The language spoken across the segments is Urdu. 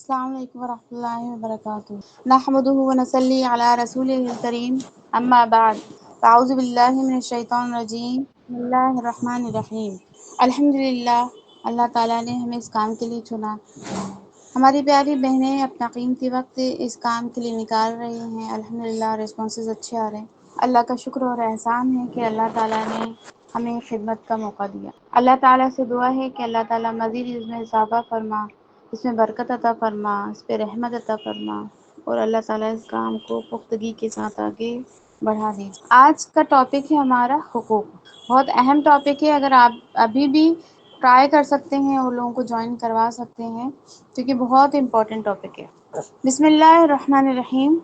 السلام علیکم ورحمۃ اللہ وبرکاتہ نحمدہ ونصلی علی رسولہ الکریم اما بعد اعوذ باللہ من الشیطان الرجیم بسم اللہ الرحمن الرحیم الحمدللہ اللہ تعالیٰ نے ہمیں اس کام کے لیے چنا۔ ہماری پیاری بہنیں اپنا قیمتی وقت اس کام کے لیے نکال رہی ہیں۔ الحمدللہ رسپانسز اچھے آ رہے ہیں۔ اللہ کا شکر اور احسان ہے کہ اللہ تعالیٰ نے ہمیں خدمت کا موقع دیا۔ اللہ تعالیٰ سے دعا ہے کہ اللہ تعالیٰ مزید اس میں اضافہ فرما، اس میں برکت عطا فرما، اس پہ رحمت عطا فرما، اور اللہ تعالیٰ اس کام کو پختگی کے ساتھ آگے بڑھا دے۔ آج کا ٹاپک ہے ہمارا حقوق۔ بہت اہم ٹاپک ہے، اگر آپ ابھی بھی ٹرائی کر سکتے ہیں اور لوگوں کو جوائن کروا سکتے ہیں، کیونکہ بہت امپورٹنٹ ٹاپک ہے۔ بسم اللہ الرحمن الرحیم۔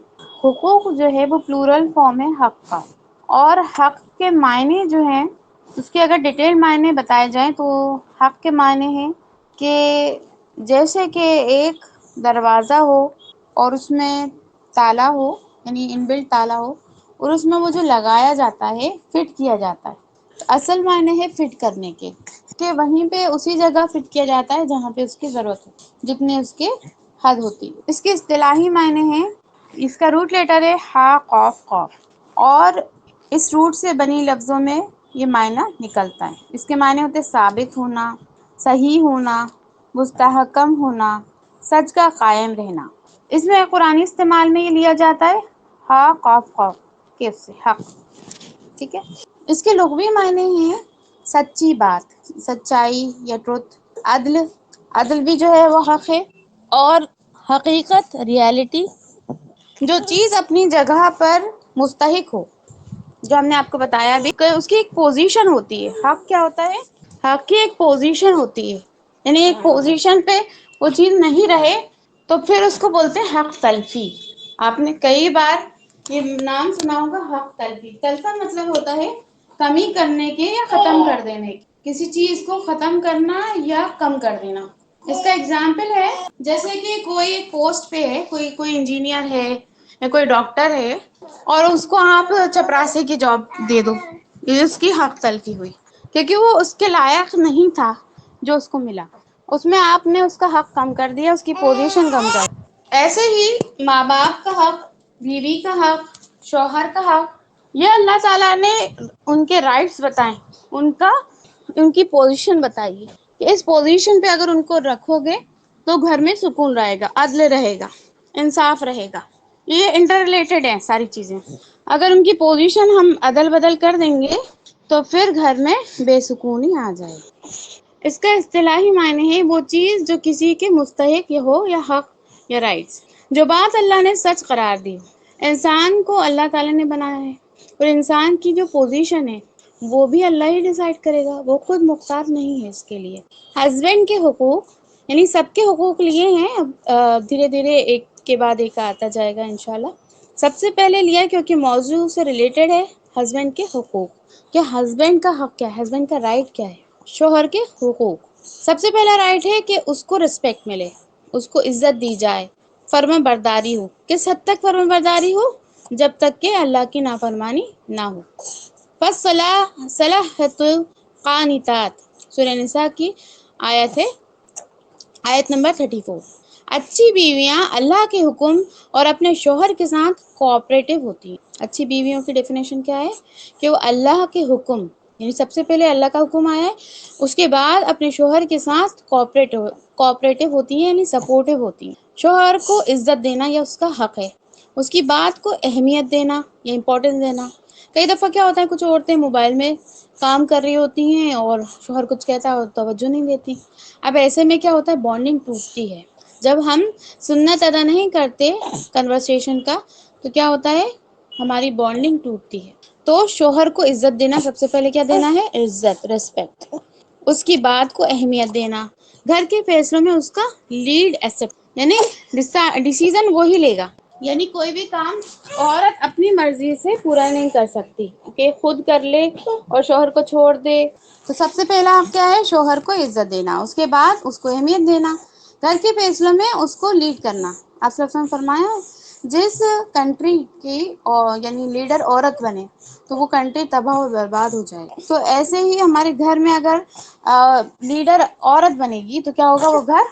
حقوق جو ہے وہ پلورل فارم ہے حق کا، اور حق کے معنی جو ہیں اس کے اگر ڈیٹیل معنی بتائے جائیں تو حق کے معنی ہیں کہ جیسے کہ ایک دروازہ ہو اور اس میں تالا ہو، یعنی ان بلٹ تالا ہو، اور اس میں وہ جو لگایا جاتا ہے، فٹ کیا جاتا ہے۔ اصل معنی ہے فٹ کرنے کے، کہ وہیں پہ اسی جگہ فٹ کیا جاتا ہے جہاں پہ اس کی ضرورت ہو، جتنے اس کے حد ہوتی ہے۔ اس کے اصطلاحی معنی ہیں، اس کا روٹ لیٹر ہے ہا قاف قاف، اور اس روٹ سے بنی لفظوں میں یہ معنی نکلتا ہے۔ اس کے معنی ہوتے ثابت ہونا، صحیح ہونا، مستحکم ہونا، سچ کا قائم رہنا۔ اس میں قرآنی استعمال میں یہ لیا جاتا ہے ہا قاف قاف کے سے حق، ٹھیک ہے۔ اس کے لغوی معنی ہیں سچی بات، سچائی یا ٹروتھ، عدل، عدل بھی جو ہے وہ حق ہے، اور حقیقت، ریالٹی، جو چیز اپنی جگہ پر مستحق ہو، جو ہم نے آپ کو بتایا بھی کہ اس کی ایک پوزیشن ہوتی ہے۔ حق کیا ہوتا ہے؟ حق کی ایک پوزیشن ہوتی ہے، یعنی ایک پوزیشن پہ وہ چیز نہیں رہے تو پھر اس کو بولتے ہیں حق تلفی۔ آپ نے کئی بار یہ نام سنا ہوگا، حق تلفی۔ تلفی کا مطلب ہوتا ہے کمی کرنے کے یا ختم کر دینے کے، کسی چیز کو ختم کرنا یا کم کر دینا۔ اس کا اگزامپل ہے جیسے کہ کوئی ایک پوسٹ پہ ہے، کوئی انجینئر ہے یا کوئی ڈاکٹر ہے، اور اس کو آپ چپراسی کی جاب دے دو، یہ اس کی حق تلفی ہوئی، کیونکہ وہ اس کے لائق نہیں تھا جو اس کو ملا، اس میں آپ نے اس کا حق کم کر دیا، اس کی پوزیشن کم کر دیا۔ ایسے ہی ماں باپ کا حق، بیوی کا حق، شوہر کا حق، یہ اللہ تعالیٰ نے ان کے رائٹس بتائیں، ان کی پوزیشن بتائیے کہ اس پوزیشن پہ اگر ان کو رکھو گے تو گھر میں سکون رہے گا، عدل رہے گا، انصاف رہے گا۔ یہ انٹر ریلیٹڈ ہیں ساری چیزیں۔ اگر ان کی پوزیشن ہم عدل بدل کر دیں گے تو پھر گھر میں بے سکونی آ جائے گی۔ اس کا اصطلاحی معنی ہے وہ چیز جو کسی کے مستحق ہو، یا حق یا رائٹس، جو بات اللہ نے سچ قرار دی۔ انسان کو اللہ تعالیٰ نے بنایا ہے، اور انسان کی جو پوزیشن ہے وہ بھی اللہ ہی ڈیسائیڈ کرے گا، وہ خود مختار نہیں ہے اس کے لیے۔ ہسبینڈ کے حقوق، یعنی سب کے حقوق لیے ہیں، اب دھیرے دھیرے ایک کے بعد ایک آتا جائے گا انشاءاللہ۔ سب سے پہلے لیا کیونکہ موضوع سے ریلیٹڈ ہے، ہسبینڈ کے حقوق، کہ ہسبینڈ کا حق کیا ہے، ہسبینڈ کا رائٹ کیا ہے۔ شوہر کے حقوق، سب سے پہلا رائٹ ہے کہ اس کو رسپیکٹ ملے، اس کو عزت دی جائے، فرما برداری ہو۔ کس حد تک فرما برداری ہو؟ جب تک کہ اللہ کی نافرمانی نہ ہو۔ پس صلاحت قانتات، سورہ نساء کی آیت ہے، آیت نمبر 34۔ اچھی بیویاں اللہ کے حکم اور اپنے شوہر کے ساتھ کوآپریٹو ہوتی ہیں۔ اچھی بیویوں کی ڈیفینیشن کیا ہے؟ کہ وہ اللہ کے حکم، یعنی سب سے پہلے اللہ کا حکم آیا ہے، اس کے بعد اپنے شوہر کے ساتھ کوآپریٹو ہوتی ہیں، یعنی سپورٹو ہوتی ہیں۔ شوہر کو عزت دینا یہ اس کا حق ہے، اس کی بات کو اہمیت دینا یا امپورٹنس دینا۔ کئی دفعہ کیا ہوتا ہے، کچھ عورتیں موبائل میں کام کر رہی ہوتی ہیں اور شوہر کچھ کہتا ہے اور توجہ نہیں دیتی۔ اب ایسے میں کیا ہوتا ہے، بانڈنگ ٹوٹتی ہے۔ جب ہم سنت ادا نہیں کرتے کنورسیشن کا تو کیا ہوتا ہے، ہماری بانڈنگ ٹوٹتی ہے۔ تو شوہر کو عزت دینا، سب سے پہلے کیا دینا ہے، عزت، ریسپیکٹ، اس کی بات کو اہمیت دینا، گھر کے فیصلوں میں اس کا لیڈ ایکسپٹ، یعنی ڈیسیزن وہی لے گا، یعنی کوئی بھی کام عورت اپنی مرضی سے پورا نہیں کر سکتی کہ خود کر لے اور شوہر کو چھوڑ دے۔ تو سب سے پہلا کیا ہے، شوہر کو عزت دینا، اس کے بعد اس کو اہمیت دینا، گھر کے فیصلوں میں اس کو لیڈ کرنا۔ آپ صلی اللہ علیہ وسلم نے فرمایا جس کنٹری کی یعنی لیڈر عورت بنے تو وہ کنٹری تباہ و برباد ہو جائے گی۔ تو ایسے ہی ہمارے گھر میں اگر لیڈر عورت بنے گی تو کیا ہوگا، وہ گھر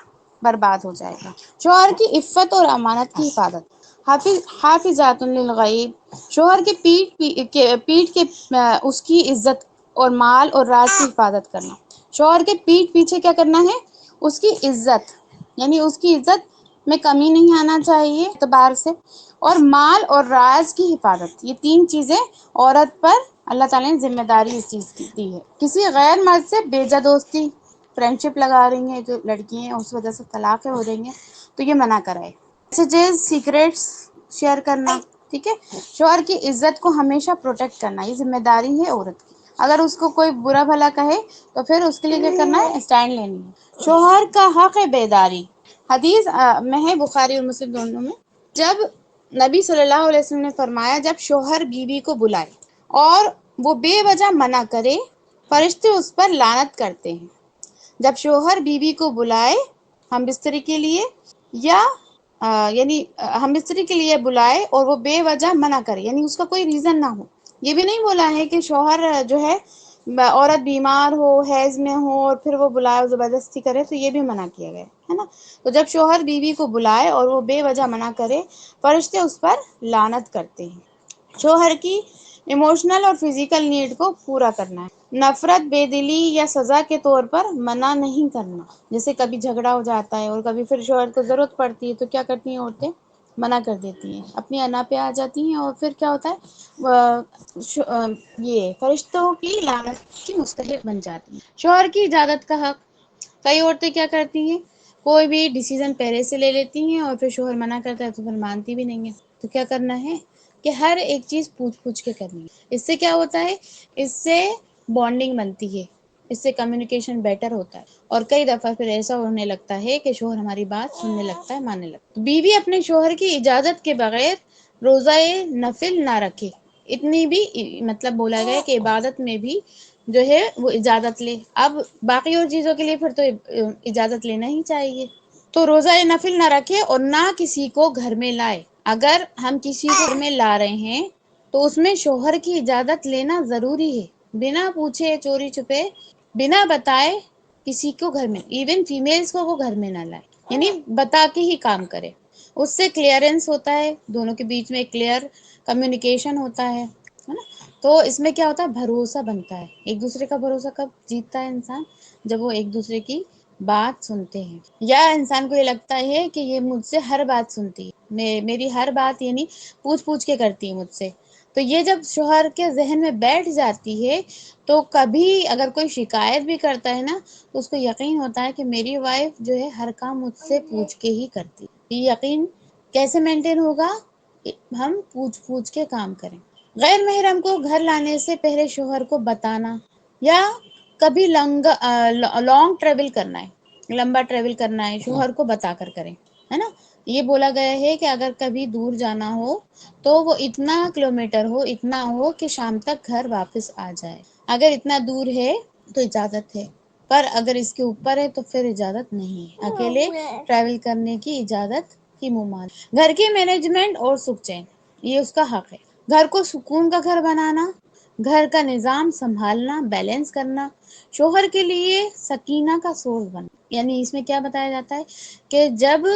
برباد ہو جائے گا۔ شوہر کی عفت اور امانت کی حفاظت، حافظات للغیب، شوہر کے پیٹھ کے اس کی عزت اور مال اور راز کی حفاظت کرنا۔ شوہر کے پیٹھ پیچھے کیا کرنا ہے؟ اس کی عزت، یعنی اس کی عزت میں کمی نہیں آنا چاہیے اعتبار سے، اور مال اور راز کی حفاظت۔ یہ تین چیزیں عورت پر اللہ تعالیٰ نے ذمہ داری اس چیز کی دی ہے۔ کسی غیر مرد سے بیجا دوستی، فرینڈشپ لگا رہی ہیں جو لڑکی ہیں، اس وجہ سے طلاق ہو رہی ہیں، تو یہ منع کرائے۔ میسیجز، سیکریٹس شیئر کرنا، ٹھیک ہے۔ شوہر کی عزت کو ہمیشہ پروٹیکٹ کرنا، یہ ذمہ داری ہے عورت کی۔ اگر اس کو کوئی برا بھلا کہے تو پھر اس کے لیے کیا کرنا ہے؟ اسٹینڈ لینی ہے۔ شوہر کا حق ہے بیداری، حدیث میں ہے بخاری اور مسلم دونوں میں، جب نبی صلی اللہ علیہ وسلم نے فرمایا جب شوہر بیوی کو بلائے اور وہ بے وجہ منع کرے، فرشتے اس پر لعنت کرتے ہیں۔ جب شوہر بیوی کو بلائے ہم بستری کے لیے، یا یعنی ہم بستری کے لیے بلائے اور وہ بے وجہ منع کرے، یعنی اس کا کوئی ریزن نہ ہو۔ یہ بھی نہیں بولا ہے کہ شوہر جو ہے عورت بیمار ہو، حیض میں ہو اور پھر وہ بلائے اور زبردستی کرے، تو یہ بھی منع کیا گیا ہے نا۔ تو جب شوہر بیوی کو بلائے اور وہ بے وجہ منع کرے، فرشتے اس پر لعنت کرتے ہیں۔ شوہر کی ایموشنل اور فزیکل نیڈ کو پورا کرنا ہے، نفرت، بے دلی یا سزا کے طور پر منع نہیں کرنا۔ جیسے کبھی جھگڑا ہو جاتا ہے اور کبھی پھر شوہر کو ضرورت پڑتی ہے تو کیا کرتی ہیں عورتیں؟ منع کر دیتی ہیں، اپنی انا پہ آ جاتی ہیں، اور پھر کیا ہوتا ہے یہ فرشتوں کی لعنت کی مستحق بن جاتی ہیں۔ شوہر کی اجازت کا حق، کئی عورتیں کیا کرتی ہیں، کوئی بھی ڈیسیزن پہلے سے لے لیتی ہیں اور پھر شوہر منع کرتا ہے تو پھر مانتی بھی نہیں ہے۔ تو کیا کرنا ہے کہ ہر ایک چیز پوچھ پوچھ کے کرنی ہے۔ اس سے کیا ہوتا ہے؟ اس سے بانڈنگ بنتی ہے، اس سے کمیونیکیشن بیٹر ہوتا ہے، اور کئی دفعہ پھر ایسا ہونے لگتا ہے کہ شوہر ہماری بات سننے لگتا ہے، ماننے لگتا ہے۔ بیوی اپنے شوہر کی اجازت کے بغیر روزہ نفل نہ رکھے، اتنی بھی مطلب بولا گیا کہ عبادت میں بھی جو ہے وہ اجازت لے۔ اب باقی اور چیزوں کے لیے پھر تو اجازت لینا ہی چاہیے۔ تو روزہ نفل نہ رکھے اور نہ کسی کو گھر میں لائے۔ اگر ہم کسی کو گھر میں لا رہے ہیں تو اس میں شوہر کی اجازت لینا ضروری ہے، بنا پوچھے چوری چھپے، بنا بتائے کسی کو گھر میں، ایون فیمیلز کو وہ گھر میں نہ لائے، یعنی بتا کے ہی کام کرے۔ اس سے کلیئرنس ہوتا ہے، دونوں کے بیچ میں کلیئر کمیونیکیشن ہوتا ہے نا۔ تو اس میں کیا ہوتا ہے؟ بھروسہ بنتا ہے۔ ایک دوسرے کا بھروسہ کب جیتتا ہے انسان؟ جب وہ ایک دوسرے کی بات سنتے ہیں، یا انسان کو یہ لگتا ہے کہ یہ مجھ سے ہر بات سنتی ہے، میری ہر بات یعنی پوچھ پوچھ کے کرتی ہے مجھ سے۔ تو یہ جب شوہر کے ذہن میں بیٹھ جاتی ہے تو کبھی اگر کوئی شکایت بھی کرتا ہے نا تو اس کو یقین ہوتا ہے کہ میری وائف جو ہے ہر کام مجھ سے پوچھ کے ہی کرتی ہے۔ یہ یقین کیسے مینٹین ہوگا؟ ہم پوچھ پوچھ کے کام کریں۔ غیر محرم کو گھر لانے سے پہلے شوہر کو بتانا، یا کبھی لانگ ٹریول کرنا ہے، لمبا ٹریول کرنا ہے، شوہر کو بتا کر کریں، ہے نا۔ یہ بولا گیا ہے کہ اگر کبھی دور جانا ہو تو وہ اتنا کلومیٹر ہو، اتنا ہو کہ شام تک گھر واپس آ جائے۔ اگر اتنا دور ہے تو اجازت ہے، پر اگر اس کے اوپر ہے تو پھر اجازت نہیں ہے۔ اکیلے ٹریول کرنے کی اجازت کی ممانعت۔ گھر کی مینجمنٹ اور سکھ چین، یہ اس کا حق ہے۔ گھر کو سکون کا گھر بنانا، گھر کا نظام سنبھالنا، بیلنس کرنا، شوہر کے لیے سکینہ کا سورس بننا۔ یعنی اس میں کیا بتایا جاتا ہے کہ جب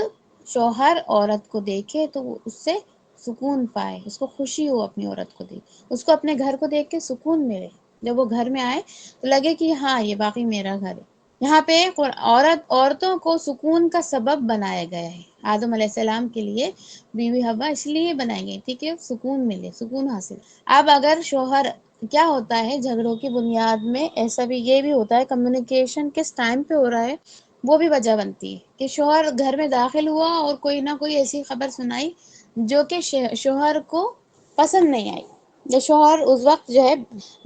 شوہر عورت کو دیکھے تو وہ اس سے سکون پائے، اس کو خوشی ہو اپنی عورت کو دیکھ، اس کو اپنے گھر کو دیکھ کے سکون ملے، جب وہ گھر میں آئے تو لگے کہ ہاں یہ باقی میرا گھر ہے۔ یہاں پہ عورتوں کو سکون کا سبب بنایا گیا ہے۔ آدم علیہ السلام کے لیے بیوی حوا اس لیے بنائی گئی تھی کہ سکون ملے، سکون حاصل۔ اب اگر شوہر، کیا ہوتا ہے جھگڑوں کی بنیاد میں ایسا بھی یہ بھی ہوتا ہے، کمیونیکیشن کس ٹائم پہ ہو رہا ہے وہ بھی وجہ بنتی ہے کہ شوہر گھر میں داخل ہوا اور کوئی نہ کوئی ایسی خبر سنائی جو کہ شوہر کو پسند نہیں آئی، یا شوہر اس وقت جو ہے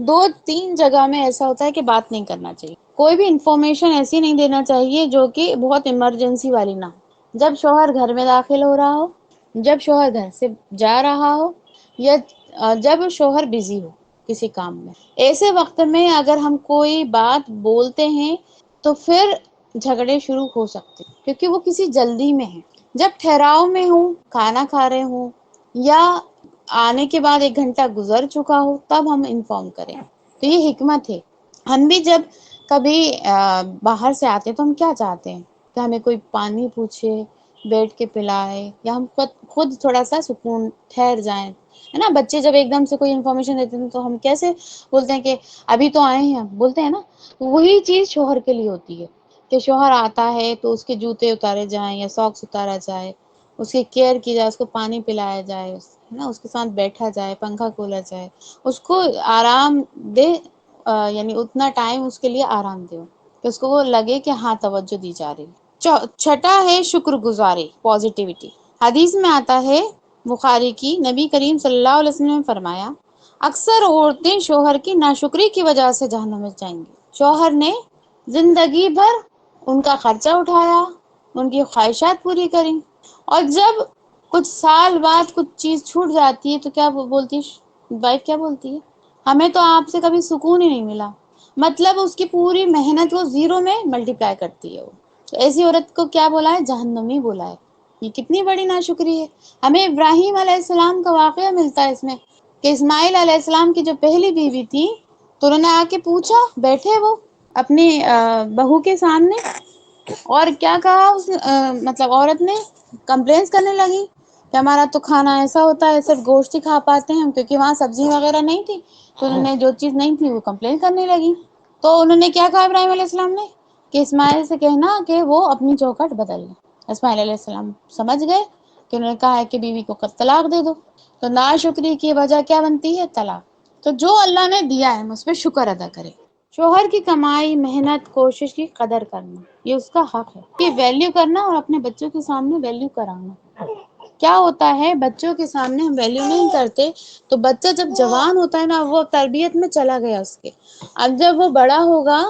2-3 جگہ میں ایسا ہوتا ہے کہ بات نہیں کرنا چاہیے، کوئی بھی انفارمیشن ایسی نہیں دینا چاہیے جو کہ بہت ایمرجنسی والی نہ ہو۔ جب شوہر گھر میں داخل ہو رہا ہو، جب شوہر گھر سے جا رہا ہو، یا جب شوہر بزی ہو کسی کام میں، ایسے وقت میں اگر ہم کوئی بات بولتے ہیں تو پھر جھگڑے شروع ہو سکتے ہیں، کیونکہ وہ کسی جلدی میں ہے۔ جب ٹھہراؤ میں ہوں، کھانا کھا رہے ہوں، یا آنے کے بعد 1 گھنٹہ گزر چکا ہو، تب ہم انفارم کریں، تو یہ حکمت ہے۔ ہم بھی جب کبھی باہر سے آتے تو ہم کیا چاہتے ہیں کہ ہمیں کوئی پانی پوچھے، بیٹھ کے پلائے، یا ہم خود تھوڑا سا سکون ٹھہر جائیں، ہے نا. بچے جب ایک دم سے کوئی انفارمیشن دیتے ہیں تو ہم کیسے بولتے ہیں کہ ابھی تو آئے ہیں، بولتے ہیں نا. وہی چیز شوہر کے لیے ہوتی ہے کہ شوہر آتا ہے تو اس کے جوتے اتارے جائیں یا ساکس اتارا جائے، اس کی کیئر کی جائے، اس کو پانی پلایا جائے، ہے نا، اس کے ساتھ بیٹھا جائے، پنکھا کھولا جائے، اس کو آرام دے، یعنی اتنا ٹائم اس کے لیے آرام دے کہ اس کو وہ لگے کہ ہاں توجہ دی جا رہی. چھٹا ہے شکر گزاری، پازیٹیوٹی. حدیث میں آتا ہے بخاری کی، نبی کریم صلی اللہ علیہ وسلم نے فرمایا اکثر عورتیں شوہر کی ناشکری کی وجہ سے جہنم میں جائیں گی. شوہر نے زندگی بھر ان کا خرچہ اٹھایا، ان کی خواہشات پوری کریں، اور جب کچھ سال بعد کچھ چیز چھوٹ جاتی ہے تو کیا بولتی ہے وائف، کیا بولتی ہے، ہمیں تو آپ سے کبھی سکون ہی نہیں ملا. مطلب اس کی پوری محنت وہ زیرو میں ملٹیپلائی کرتی ہے. وہ تو ایسی عورت کو کیا بولا ہے؟ جہنمی بولا ہے. یہ کتنی بڑی ناشکری ہے. ہمیں ابراہیم علیہ السلام کا واقعہ ملتا ہے اس میں کہ اسماعیل علیہ السلام کی جو پہلی بیوی تھی تو انہوں نے آ کے پوچھا، بیٹھے وہ اپنی بہو کے سامنے، اور کیا کہا اس مطلب عورت نے کمپلینس کرنے لگی کہ ہمارا تو کھانا ایسا ہوتا ہے، صرف گوشت ہی کھا پاتے ہیں ہم، کیونکہ وہاں سبزی وغیرہ نہیں تھی. تو انہوں نے جو چیز نہیں تھی وہ کمپلین کرنے لگی. تو انہوں نے کیا کہا ابراہیم علیہ السلام نے کہ اسماعیل سے کہنا کہ وہ اپنی چوکھٹ بدل لیں. اسماعیل علیہ السلام سمجھ گئے کہ انہوں نے کہا ہے کہ بیوی کو طلاق دے دو. تو ناشکری کی وجہ کیا بنتی ہے؟ طلاق. تو جو اللہ نے دیا ہے ہم اس پہ شکر ادا کریں. شوہر کی کمائی، محنت، کوشش کی قدر کرنا، یہ اس کا حق ہے کہ ویلیو کرنا، اور اپنے بچوں کے سامنے ویلیو کرانا. کیا ہوتا ہے بچوں کے سامنے ہم ویلیو نہیں کرتے تو بچہ جب جوان ہوتا ہے نا، وہ تربیت میں چلا گیا اس کے، اب جب وہ بڑا ہوگا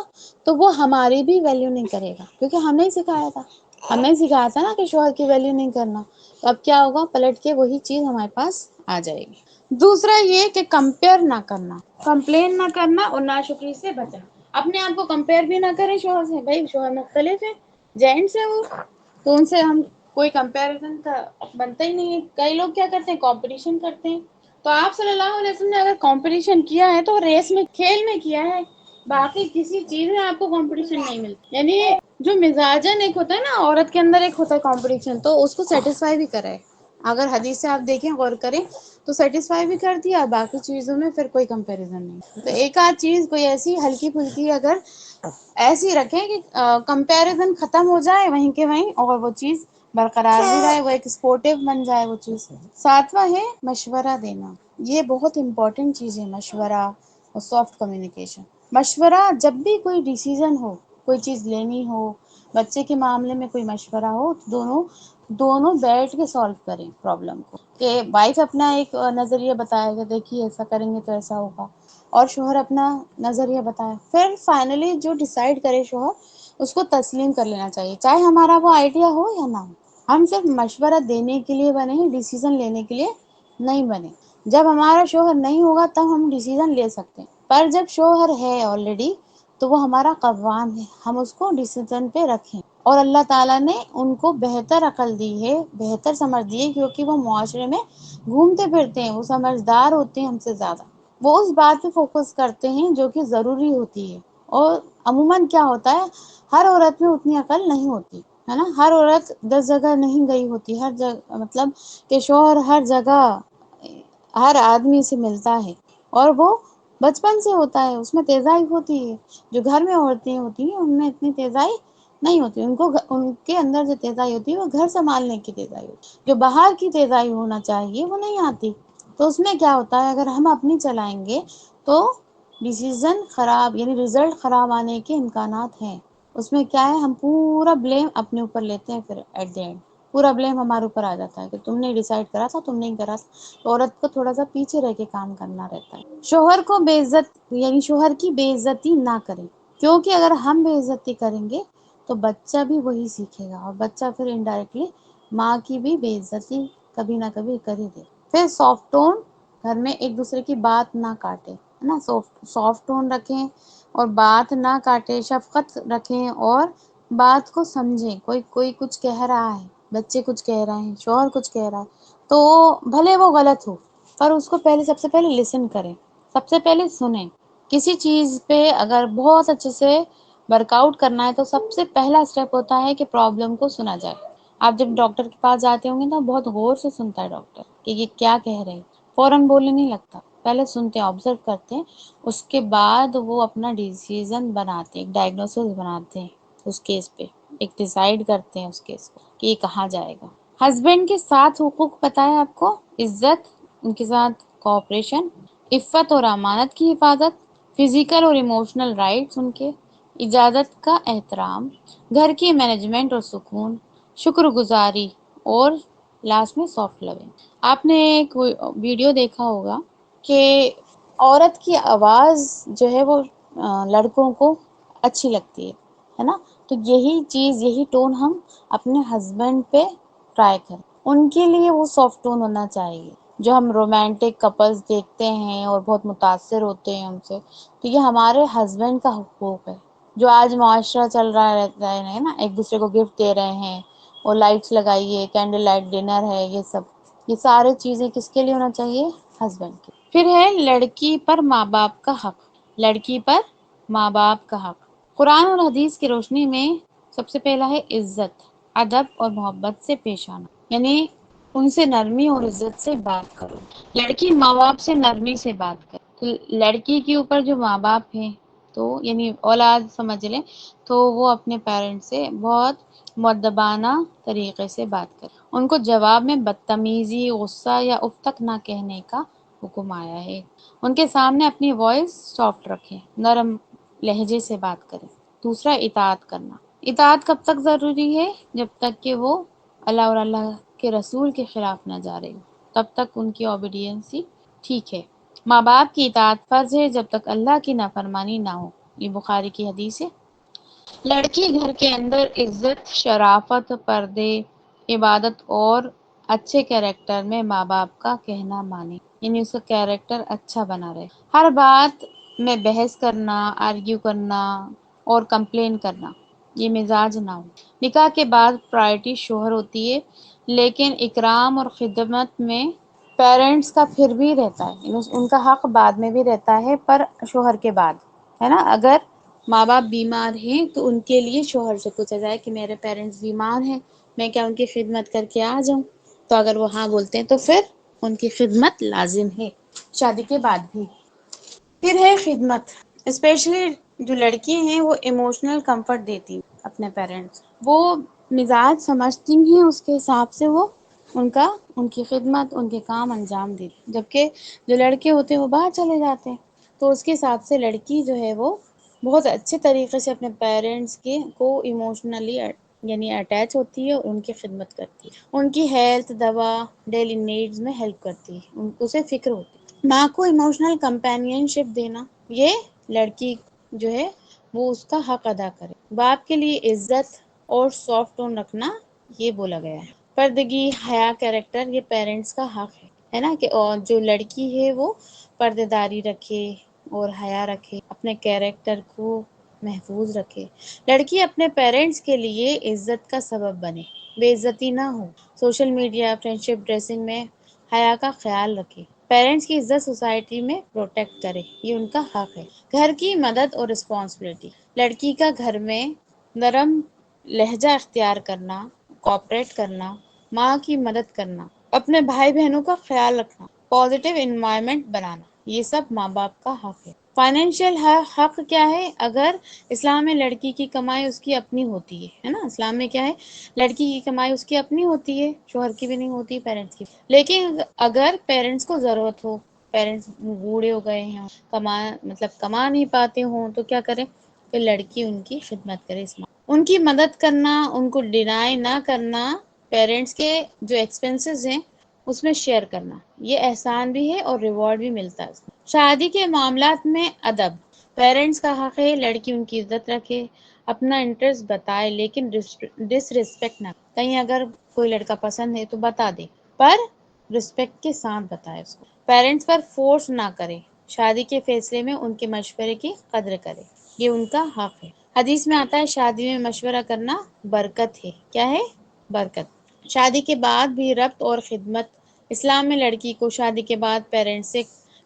تو وہ ہماری بھی ویلیو نہیں کرے گا، کیونکہ ہم نے سکھایا تھا. ہم نے سکھایا تھا نا کہ شوہر کی ویلیو نہیں کرنا. تو اب کیا ہوگا؟ پلٹ کے وہی چیز ہمارے پاس آ جائے گی. دوسرا یہ کہ کمپیئر نہ کرنا، کمپلین نہ کرنا، اور ناشکری سے بچنا. اپنے آپ کو کمپیئر بھی نہ کریں شوہر سے. بھائی شوہر مختلف ہے، جینٹس ہے وہ، تو ان سے ہم کوئی کمپیریزن کا بنتا ہی نہیں ہے. کئی لوگ کیا کرتے ہیں؟ کمپٹیشن کرتے ہیں. تو آپ صلی اللہ علیہ وسلم نے اگر کمپٹیشن کیا ہے تو ریس میں، کھیل میں کیا ہے، باقی کسی چیز میں آپ کو کمپٹیشن نہیں ملتی. یعنی جو مزاجن ایک ہوتا ہے نا، عورت کے اندر ایک ہوتا ہے کمپٹیشن، تو اس کو سیٹسفائی بھی کرے. اگر حدیث سے آپ دیکھیں، غور کریں تو سیٹسفائی بھی کر دیا، باقی چیزوں میں پھر کوئی کمپیریزن نہیں. تو ایک آدھ چیز کوئی ایسی ہلکی پھلکی اگر ایسی رکھیں کہ کمپیریزن ختم ہو جائے وہیں کے وہیں، اور وہ چیز برقرار بھی رہے، وہ ایک سپورٹیو بن جائے وہ چیز. ساتواں ہے مشورہ دینا. یہ بہت امپورٹنٹ چیز ہے، مشورہ اور سافٹ کمیونیکیشن. مشورہ جب بھی کوئی ڈیسیژن ہو، کوئی چیز لینی ہو، بچے کے معاملے میں کوئی مشورہ ہو، تو دونوں بیٹھ کے سالو کریں پرابلم کو. کہ وائف اپنا ایک نظریہ بتائے گا، دیکھیے ایسا کریں گے تو ایسا ہوگا، اور شوہر اپنا نظریہ بتائے. پھر فائنلی جو ڈیسائیڈ کرے شوہر، اس کو تسلیم کر لینا چاہیے، چاہے ہمارا وہ آئیڈیا ہو یا نہ ہو. ہم صرف مشورہ دینے کے لیے بنے ہیں، ڈیسیژن لینے کے لیے نہیں بنے. جب ہمارا شوہر نہیں ہوگا تب ہم ڈیسیژن لے سکتے ہیں، پر جب شوہر ہے آلریڈی تو وہ ہمارا قوام ہے، ہم اس کو ڈیسیژن پہ رکھیں. اور اللہ تعالیٰ نے ان کو بہتر عقل دی ہے، بہتر سمجھ دی ہے، کیونکہ وہ معاشرے میں گھومتے پھرتے ہیں، وہ سمجھدار ہوتے ہیں ہم سے زیادہ. وہ اس بات پہ فوکس کرتے ہیں جو کہ ضروری ہوتی ہے. اور عموماً کیا ہوتا ہے، ہر عورت میں اتنی عقل نہیں ہوتی ہے نا. ہر عورت 10 جگہ نہیں گئی ہوتی، ہر جگہ مطلب کہ شوہر ہر جگہ ہر آدمی سے ملتا ہے، اور وہ بچپن سے ہوتا ہے، اس میں تیزائی ہوتی ہے. جو گھر میں عورتیں ہوتی ہیں ان میں اتنی تیزائی نہیں ہوتی. ان کے اندر جو تیزائی ہوتی ہے وہ گھر سنبھالنے کی تیزائی ہوتی ہے. جو باہر کی تیزائی ہونا چاہیے وہ نہیں آتی. تو اس میں کیا ہوتا ہے، اگر ہم اپنی چلائیں گے تو ڈیسیژن خراب، یعنی رزلٹ خراب آنے کے امکانات ہیں. اس میں کیا ہے، ہم پورا بلیم اپنے اوپر لیتے ہیں، پھر ایٹ دی اینڈ پورا بلیم ہمارے اوپر آ جاتا ہے کہ تم نے ڈیسائیڈ کرا تھا، تم نہیں کرا تھا. عورت کو تھوڑا سا پیچھے رہ کے کام کرنا رہتا ہے. شوہر کو بے عزت، یعنی شوہر کی بے عزتی نہ کریں، کیونکہ اگر ہم بے عزتی کریں گے تو بچہ بھی وہی سیکھے گا، اور بچہ پھر انڈائریکٹلی ماں کی بھی بے عزتی کبھی نہ کبھی کر ہی دے. پھر سافٹ ٹون، گھر میں ایک دوسرے کی بات نہ کاٹے، ہے نا. سافٹ ٹون رکھیں اور بات نہ کاٹے، شفقت رکھیں اور بات کو سمجھیں. کوئی کچھ کہہ رہا ہے، بچے کچھ کہہ رہے ہیں، شوہر کچھ کہہ رہا ہے، تو بھلے وہ غلط ہو پر اس کو سب سے پہلے لسن کریں، سب سے پہلے سنیں. کسی چیز پہ اگر بہت اچھے سے ورک آؤٹ کرنا ہے تو سب سے پہلا اسٹیپ ہوتا ہے کہ پرابلم کو سنا جائے. آپ جب ڈاکٹر کے پاس جاتے ہوں گے تو بہت غور سے سنتا ہے ڈاکٹر کہ یہ کیا کہہ رہے ہیں. فوراً بولنے نہیں لگتا، پہلے سنتے ہیں، آبزرو کرتے ہیں، اس کے بعد وہ اپنا ڈیسیزن بناتے ہیں، ایک ڈائگنوسس بناتے ہیں اس کیس پہ، ایک ڈیسائیڈ کرتے ہیں اس کیس کو کہ یہ کہاں جائے گا. ہسبینڈ کے 7 حقوق پتہ ہے آپ کو؟ عزت، ان کے ساتھ کوآپریشن، عفت اور امانت کی حفاظت، فزیکل اور ایموشنل رائٹس ان کے، اجازت کا احترام، گھر کی مینجمنٹ اور سکون، شکر گزاری، اور لاسٹ میں سافٹ لونگ. آپ نے ایک ویڈیو دیکھا ہوگا کہ عورت کی آواز جو ہے وہ لڑکوں کو اچھی لگتی ہے نا؟ تو یہی چیز، یہی ٹون ہم اپنے ہسبینڈ پہ ٹرائی کریں. ان کے لیے وہ سافٹ ٹون ہونا چاہیے. جو ہم رومانٹک کپلز دیکھتے ہیں اور بہت متاثر ہوتے ہیں ان سے، تو یہ ہمارے ہسبینڈ کا حقوق ہے. جو آج معاشرہ چل رہا رہتا ہے نا، ایک دوسرے کو گفٹ دے رہے ہیں اور لائٹس لگائیے، کینڈل لائٹ ڈنر ہے، یہ سارے چیزیں کس کے لیے ہونا چاہیے؟ ہسبینڈ کے. پھر ہے لڑکی پر ماں باپ کا حق. لڑکی پر ماں باپ کا حق قرآن اور حدیث کی روشنی میں سب سے پہلا ہے عزت، ادب اور محبت سے پیش آنا، یعنی ان سے نرمی اور عزت سے بات کرو. لڑکی ماں باپ سے نرمی سے بات کرے. تو لڑکی کے اوپر جو ماں باپ ہیں، تو یعنی اولاد سمجھ لیں، تو وہ اپنے پیرنٹس سے بہت مؤدبانہ طریقے سے بات کرے. ان کو جواب میں بدتمیزی، غصہ یا اف تک نہ کہنے کا حکم آیا ہے. ان کے سامنے اپنی وائس سافٹ رکھیں، نرم لہجے سے بات کریں. دوسرا، اطاعت کرنا. اطاعت کب تک ضروری ہے؟ جب تک کہ وہ اللہ اور اللہ کے رسول کے خلاف نہ جا رہی ہو، تب تک ان کی اوبیڈینسی ٹھیک ہے. ماں باپ کی اطاعت فرض ہے جب تک اللہ کی نافرمانی نہ ہو. یہ بخاری کی حدیث ہے. لڑکی گھر کے اندر عزت، شرافت، پردے، عبادت اور اچھے کیریکٹر میں ماں باپ کا کہنا مانے، یعنی اس کا کیریکٹر اچھا بنا رہے. ہر بات میں بحث کرنا، آرگیو کرنا اور کمپلین کرنا، یہ مزاج نہ ہو. نکاح کے بعد پرائرٹی شوہر ہوتی ہے، لیکن اکرام اور خدمت میں پیرنٹس کا پھر بھی رہتا ہے، ان کا حق بعد میں بھی رہتا ہے، پر شوہر کے بعد ہے نا. اگر ماں باپ بیمار ہیں تو ان کے لیے شوہر سے پوچھا جائے کہ میرے پیرنٹس بیمار ہیں، میں کیا ان کی خدمت کر کے آ جاؤں؟ تو اگر وہ ہاں بولتے ہیں تو پھر ان کی خدمت لازم ہے شادی کے بعد بھی. پھر ہے خدمت. اسپیشلی جو لڑکی ہیں وہ ایموشنل کمفرٹ دیتی ہیں اپنے پیرنٹس. وہ مزاج سمجھتی ہیں، اس کے حساب سے وہ ان کی خدمت، ان کے کام انجام دیتی. جبکہ جو لڑکے ہوتے ہیں وہ باہر چلے جاتے ہیں، تو اس کے حساب سے لڑکی جو ہے وہ بہت اچھے طریقے سے اپنے پیرنٹس کے کو ایموشنلی یعنی اٹیچ ہوتی ہے اور ان کی خدمت کرتی ہے. ان کی ہیلتھ، دوا، ڈیلی نیڈز میں ہیلپ کرتی ہے، اسے فکر ہوتی ہے. ماں کو ایموشنل کمپینین شپ دینا، یہ لڑکی جو ہے وہ اس کا حق ادا کرے. باپ کے لیے عزت اور سافٹ ٹون رکھنا، یہ بولا گیا ہے. پردگی، حیا، کیریکٹر، یہ پیرنٹس کا حق ہے نا، کہ جو لڑکی ہے وہ پردے داری رکھے اور حیا رکھے، اپنے کیریکٹر کو محفوظ رکھے. لڑکی اپنے پیرنٹس کے لیے عزت کا سبب بنے، بے عزتی نہ ہو. سوشل میڈیا، فرینڈ شپ، ڈریسنگ میں حیا کا خیال رکھے. پیرنٹس کی عزت سوسائٹی میں پروٹیکٹ کرے، یہ ان کا حق ہے. گھر کی مدد اور رسپانسبلٹی. لڑکی کا گھر میں نرم لہجہ اختیار کرنا، کوآپریٹ کرنا، ماں کی مدد کرنا، اپنے بھائی بہنوں کا خیال رکھنا، پازیٹیو انوائرمنٹ بنانا، یہ سب ماں باپ کا حق ہے. فائنینشیل حق کیا ہے؟ اگر اسلام میں لڑکی کی کمائی اس کی اپنی ہوتی ہے نا، اسلام میں کیا ہے؟ لڑکی کی کمائی اس کی اپنی ہوتی ہے، شوہر کی بھی نہیں ہوتی، پیرنٹس کی. لیکن اگر پیرنٹس کو ضرورت ہو، پیرنٹس بوڑھے ہو گئے ہیں، کما نہیں پاتے ہوں، تو کیا کریں؟ پھر لڑکی ان کی خدمت کرے. ان کی مدد کرنا، ان کو ڈینائی نہ کرنا، پیرنٹس کے جو ایکسپنسز ہیں اس میں شیئر کرنا، یہ احسان بھی ہے اور ریوارڈ بھی ملتا ہے. شادی کے معاملات میں ادب. پیرنٹس کا حق ہے لڑکی ان کی عزت رکھے، اپنا انٹرسٹ بتائے لیکن ڈس رسپیکٹ نہ. کہیں اگر کوئی لڑکا پسند ہے تو بتا دے، پر رسپیکٹ کے ساتھ بتائے اس کو. پیرنٹس پر فورس نہ کرے. شادی کے فیصلے میں ان کے مشورے کی قدر کرے، یہ ان کا حق ہے. حدیث میں آتا ہے شادی میں مشورہ کرنا برکت ہے. کیا ہے؟ برکت. شادی کے بعد بھی ربط اور خدمت. اسلام میں لڑکی کو شادی کے بعد پیرنٹس سے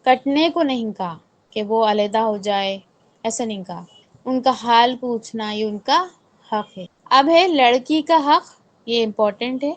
کٹنے کو نہیں کہا کہ وہ علیحدہ ہو جائے، ایسا نہیں کہا. ان کا حال پوچھنا یہ ان کا حق ہے۔ اب ہے لڑکی کا حق، یہ امپورٹنٹ ہے۔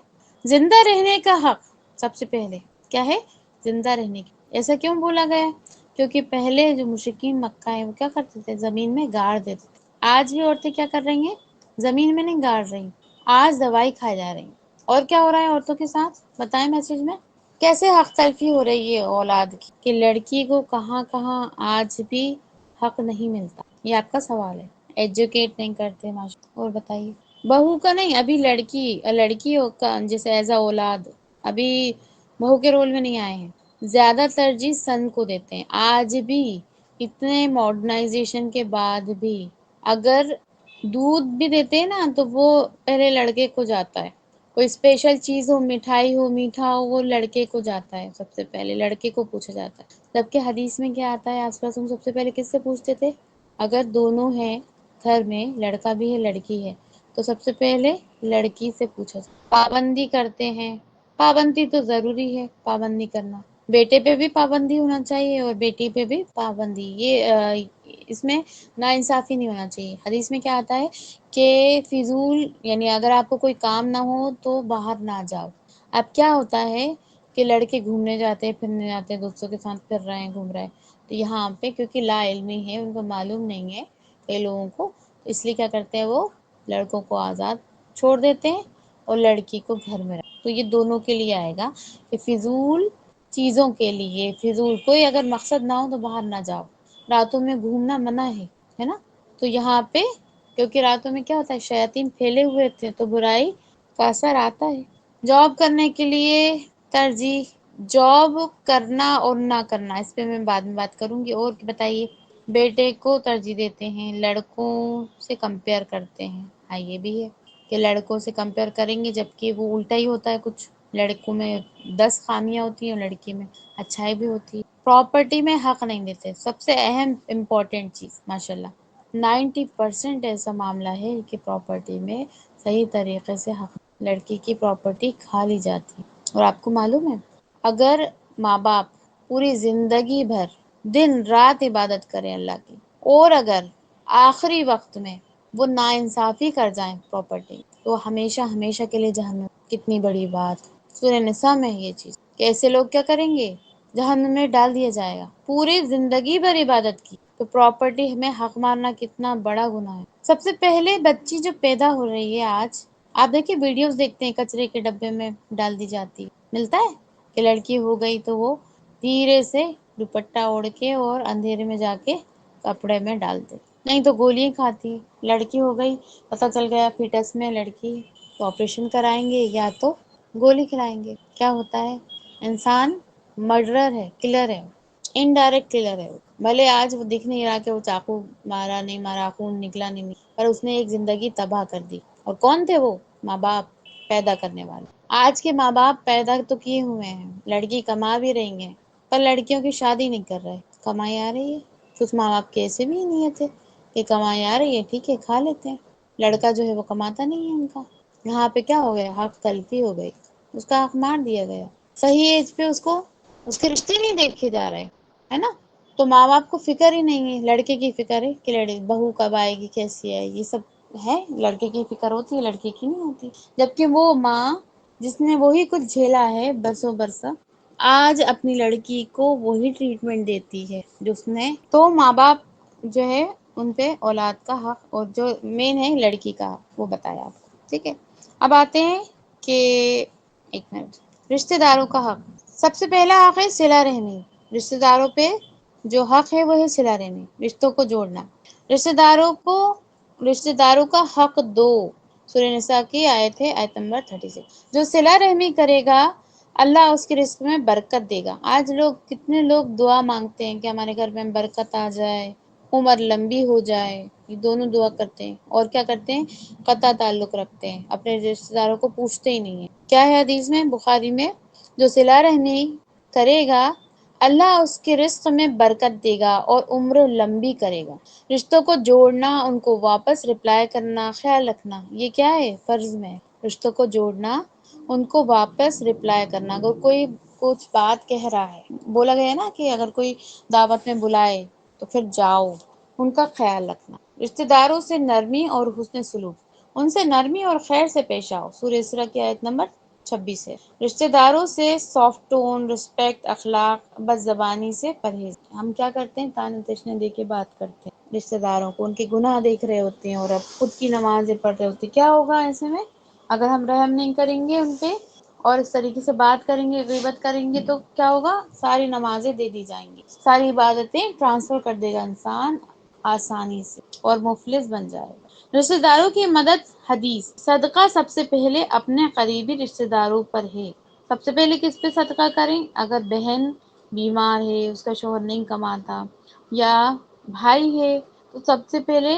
زندہ رہنے کا حق سب سے پہلے کیا ہے؟ زندہ رہنے کی۔ ایسا کیوں بولا گیا؟ کیونکہ پہلے جو مشرکین مکہ ہیں وہ کیا کرتے تھے؟ زمین میں گاڑ دیتے تھے۔ آج بھی عورتیں کیا کر رہی ہیں؟ زمین میں نہیں گاڑ رہی، آج دوائی کھائے جا رہی ہیں۔ اور کیا ہو رہا ہے عورتوں کے ساتھ بتائیں میسج میں؟ کیسے حق تلفی ہو رہی ہے اولاد کی، کہ لڑکی کو کہاں کہاں آج بھی حق نہیں ملتا۔ یہ آپ کا سوال ہے، ایجوکیٹ نہیں کرتے ماشاء۔ اور بتائیے، بہو کا نہیں، ابھی لڑکی کا جیسے ایز اے اولاد ابھی بہو کے رول میں نہیں آئے ہیں، زیادہ ترجیح سن کو دیتے ہیں آج بھی۔ اتنے ماڈرنائزیشن کے بعد بھی اگر دودھ بھی دیتے ہیں نا تو وہ پہلے لڑکے کو جاتا ہے، کوئی اسپیشل چیز ہو، مٹھائی ہو، میٹھا ہو، وہ لڑکے کو جاتا ہے، سب سے پہلے لڑکے کو پوچھا جاتا ہے۔ جبکہ حدیث میں کیا آتا ہے، آس پاس ہم سب سے پہلے کس سے پوچھتے تھے؟ اگر دونوں ہیں گھر میں، لڑکا بھی ہے لڑکی ہے، تو سب سے پہلے لڑکی سے پوچھا جاتا ہے۔ پابندی کرتے ہیں، پابندی تو ضروری ہے پابندی کرنا، بیٹے پہ بھی پابندی ہونا چاہیے اور بیٹی پہ بھی پابندی۔ یہ اس میں ناانصافی نہیں ہونا چاہیے۔ حدیث میں کیا آتا ہے کہ فضول، یعنی اگر آپ کو کوئی کام نہ ہو تو باہر نہ جاؤ۔ اب کیا ہوتا ہے کہ لڑکے گھومنے جاتے ہیں، پھرنے جاتے ہیں، دوستوں کے ساتھ پھر رہے ہیں، گھوم رہے ہیں، تو یہاں پہ کیونکہ لا علمی ہے، ان کو معلوم نہیں ہے کئی لوگوں کو، تو اس لیے کیا کرتے ہیں وہ لڑکوں کو آزاد چھوڑ دیتے ہیں اور لڑکی کو گھر میں رکھ۔ تو یہ دونوں کے لیے آئے گا کہ فضول چیزوں کے لیے، فضول کوئی اگر مقصد نہ ہو تو باہر نہ جاؤ۔ راتوں میں گھومنا منع ہے نا؟ تو یہاں پہ کیونکہ راتوں میں کیا ہوتا ہے، شیاطین پھیلے ہوئے تھے تو برائی کا اثر آتا ہے۔ جاب کرنے کے لیے ترجیح، جاب کرنا اور نہ کرنا، اس پہ میں بعد میں بات کروں گی۔ اور بتائیے، بیٹے کو ترجیح دیتے ہیں، لڑکوں سے کمپیئر کرتے ہیں۔ ہاں یہ بھی ہے کہ لڑکوں سے کمپیئر کریں گے، جبکہ وہ الٹا ہی ہوتا ہے، کچھ لڑکوں میں 10 خامیاں ہوتی ہیں اور لڑکی میں اچھائی بھی ہوتی ہے۔ پراپرٹی میں حق نہیں دیتے، سب سے اہم امپورٹنٹ چیز ماشاءاللہ 90% ایسا معاملہ ہے کہ پراپرٹی میں صحیح طریقے سے حق، لڑکی کی پراپرٹی کھا لی جاتی ہے۔ اور آپ کو معلوم ہے اگر ماں باپ پوری زندگی بھر دن رات عبادت کریں اللہ کی، اور اگر آخری وقت میں وہ ناانصافی کر جائیں پراپرٹی، تو ہمیشہ ہمیشہ کے لیے جہنم۔ کتنی بڑی بات، سورہ نساء میں یہ چیز کہ ایسے لوگ کیا کریں گے، جہنم میں ڈال دیا جائے گا۔ پوری زندگی بھر عبادت کی تو پراپرٹی میں حق مارنا کتنا بڑا گناہ ہے۔ سب سے پہلے بچی جو پیدا ہو رہی ہے آج، آپ دیکھیں ویڈیوز دیکھتے ہیں، کچرے کے ڈبے میں ڈال دی جاتی ہے، ملتا ہے کہ لڑکی ہو گئی تو وہ دھیرے سے دوپٹہ اوڑھ کے اور اندھیرے میں جا کے کپڑے میں ڈالتے، نہیں تو گولیاں کھاتی۔ لڑکی ہو گئی، پتہ چل گیا فیٹس میں لڑکی، تو آپریشن کرائیں گے یا تو گولی کھلائیں گے۔ کیا ہوتا ہے، انسان مرڈرر ہے، کلر ہے، انڈائریکٹ کلر ہے۔ بھلے آج وہ دکھ نہیں رہا کہ وہ چاقو مارا نہیں مارا، خون نکلا نہیں نکلا، پر اس نے ایک زندگی تباہ کر دی۔ اور کون تھے وہ؟ ماں باپ، پیدا کرنے والے۔ آج کے ماں باپ پیدا تو کیے ہوئے ہیں، لڑکی کما بھی رہی ہیں، پر لڑکیوں کی شادی نہیں کر رہے۔ کمائی آ رہی ہے، کچھ ماں باپ کے ایسے بھی نیت ہے کہ کمائی آ رہی ہے، ٹھیک ہے کھا لیتے ہیں، لڑکا جو ہے وہ کماتا نہیں ہے ان کا۔ یہاں پہ کیا ہو گیا، حق تلفی ہو گئی، اس کا حق مار دیا گیا۔ صحیح ایج پہ اس کو اس کے رشتے نہیں دیکھے جا رہے، ہے نا؟ تو ماں باپ کو فکر ہی نہیں ہے، لڑکے کی فکر ہے کہ بہو کب آئے گی، کیسی آئے گی، یہ سب ہے، لڑکے کی فکر ہوتی ہے، لڑکی کی نہیں ہوتی۔ جبکہ وہ ماں جس نے وہی کچھ جھیلا ہے برسوں برسہ، آج اپنی لڑکی کو وہی ٹریٹمنٹ دیتی ہے جو اس نے۔ تو ماں باپ جو ہے ان پہ اولاد کا حق، اور جو مین ہے لڑکی کا حق، وہ بتایا آپ کو، ٹھیک ہے۔ اب آتے ہیں کہ ایک منٹ، رشتہ داروں کا حق۔ سب سے پہلا حق ہے صلہ رحمی، رشتہ داروں پہ جو حق ہے وہ ہے صلہ رحمی، رشتوں کو جوڑنا۔ رشتہ داروں کا حق دو، سورہ نساء کی آیت ہے، آیت نمبر 36۔ جو صلہ رحمی کرے گا اللہ اس کے رزق میں برکت دے گا۔ آج کتنے لوگ دعا مانگتے ہیں کہ ہمارے گھر میں برکت آ جائے، عمر لمبی ہو جائے، یہ دونوں دعا کرتے ہیں، اور کیا کرتے ہیں، قطع تعلق رکھتے ہیں، اپنے رشتہ داروں کو پوچھتے ہی نہیں ہیں۔ کیا ہے حدیث میں، بخاری میں، جو صلہ رحمی کرے گا اللہ اس کے رزق میں برکت دے گا اور عمر لمبی کرے گا۔ رشتوں کو جوڑنا، ان کو واپس رپلائی کرنا، خیال رکھنا، یہ کیا ہے، فرض میں۔ رشتوں کو جوڑنا، ان کو واپس رپلائی کرنا، اگر کوئی کچھ بات کہہ رہا ہے، بولا گیا ہے نا کہ اگر کوئی دعوت میں بلائے تو پھر جاؤ، ان کا خیال رکھنا۔ رشتہ داروں سے نرمی اور حسن سلوک، ان سے نرمی اور خیر سے پیش آؤ، سورہ اسراء کی آیت نمبر 26 ہے۔ رشتہ داروں سے سافٹ ٹون، رسپیکٹ، اخلاق، بد زبانی سے پرہیز۔ ہم کیا کرتے ہیں؟ تانے تشنے دے کے بات کرتے ہیں رشتہ داروں کو، ان کے گناہ دیکھ رہے ہوتے ہیں اور اب خود کی نمازیں پڑھ رہے ہوتے ہیں۔ کیا ہوگا ایسے میں؟ اگر ہم رحم نہیں کریں گے ان پہ اور اس طریقے سے بات کریں گے، غیبت کریں گے، تو کیا ہوگا؟ ساری نمازیں دے دی جائیں گی، ساری عبادتیں ٹرانسفر کر دے گا انسان آسانی سے اور مفلس بن جائے گا۔ رشتہ داروں کی مدد۔ حدیث: صدقہ سب سے پہلے اپنے قریبی رشتہ داروں پر ہے۔ سب سے پہلے کس پہ صدقہ کریں؟ اگر بہن بیمار ہے، اس کا شوہر نہیں کماتا، یا بھائی ہے، تو سب سے پہلے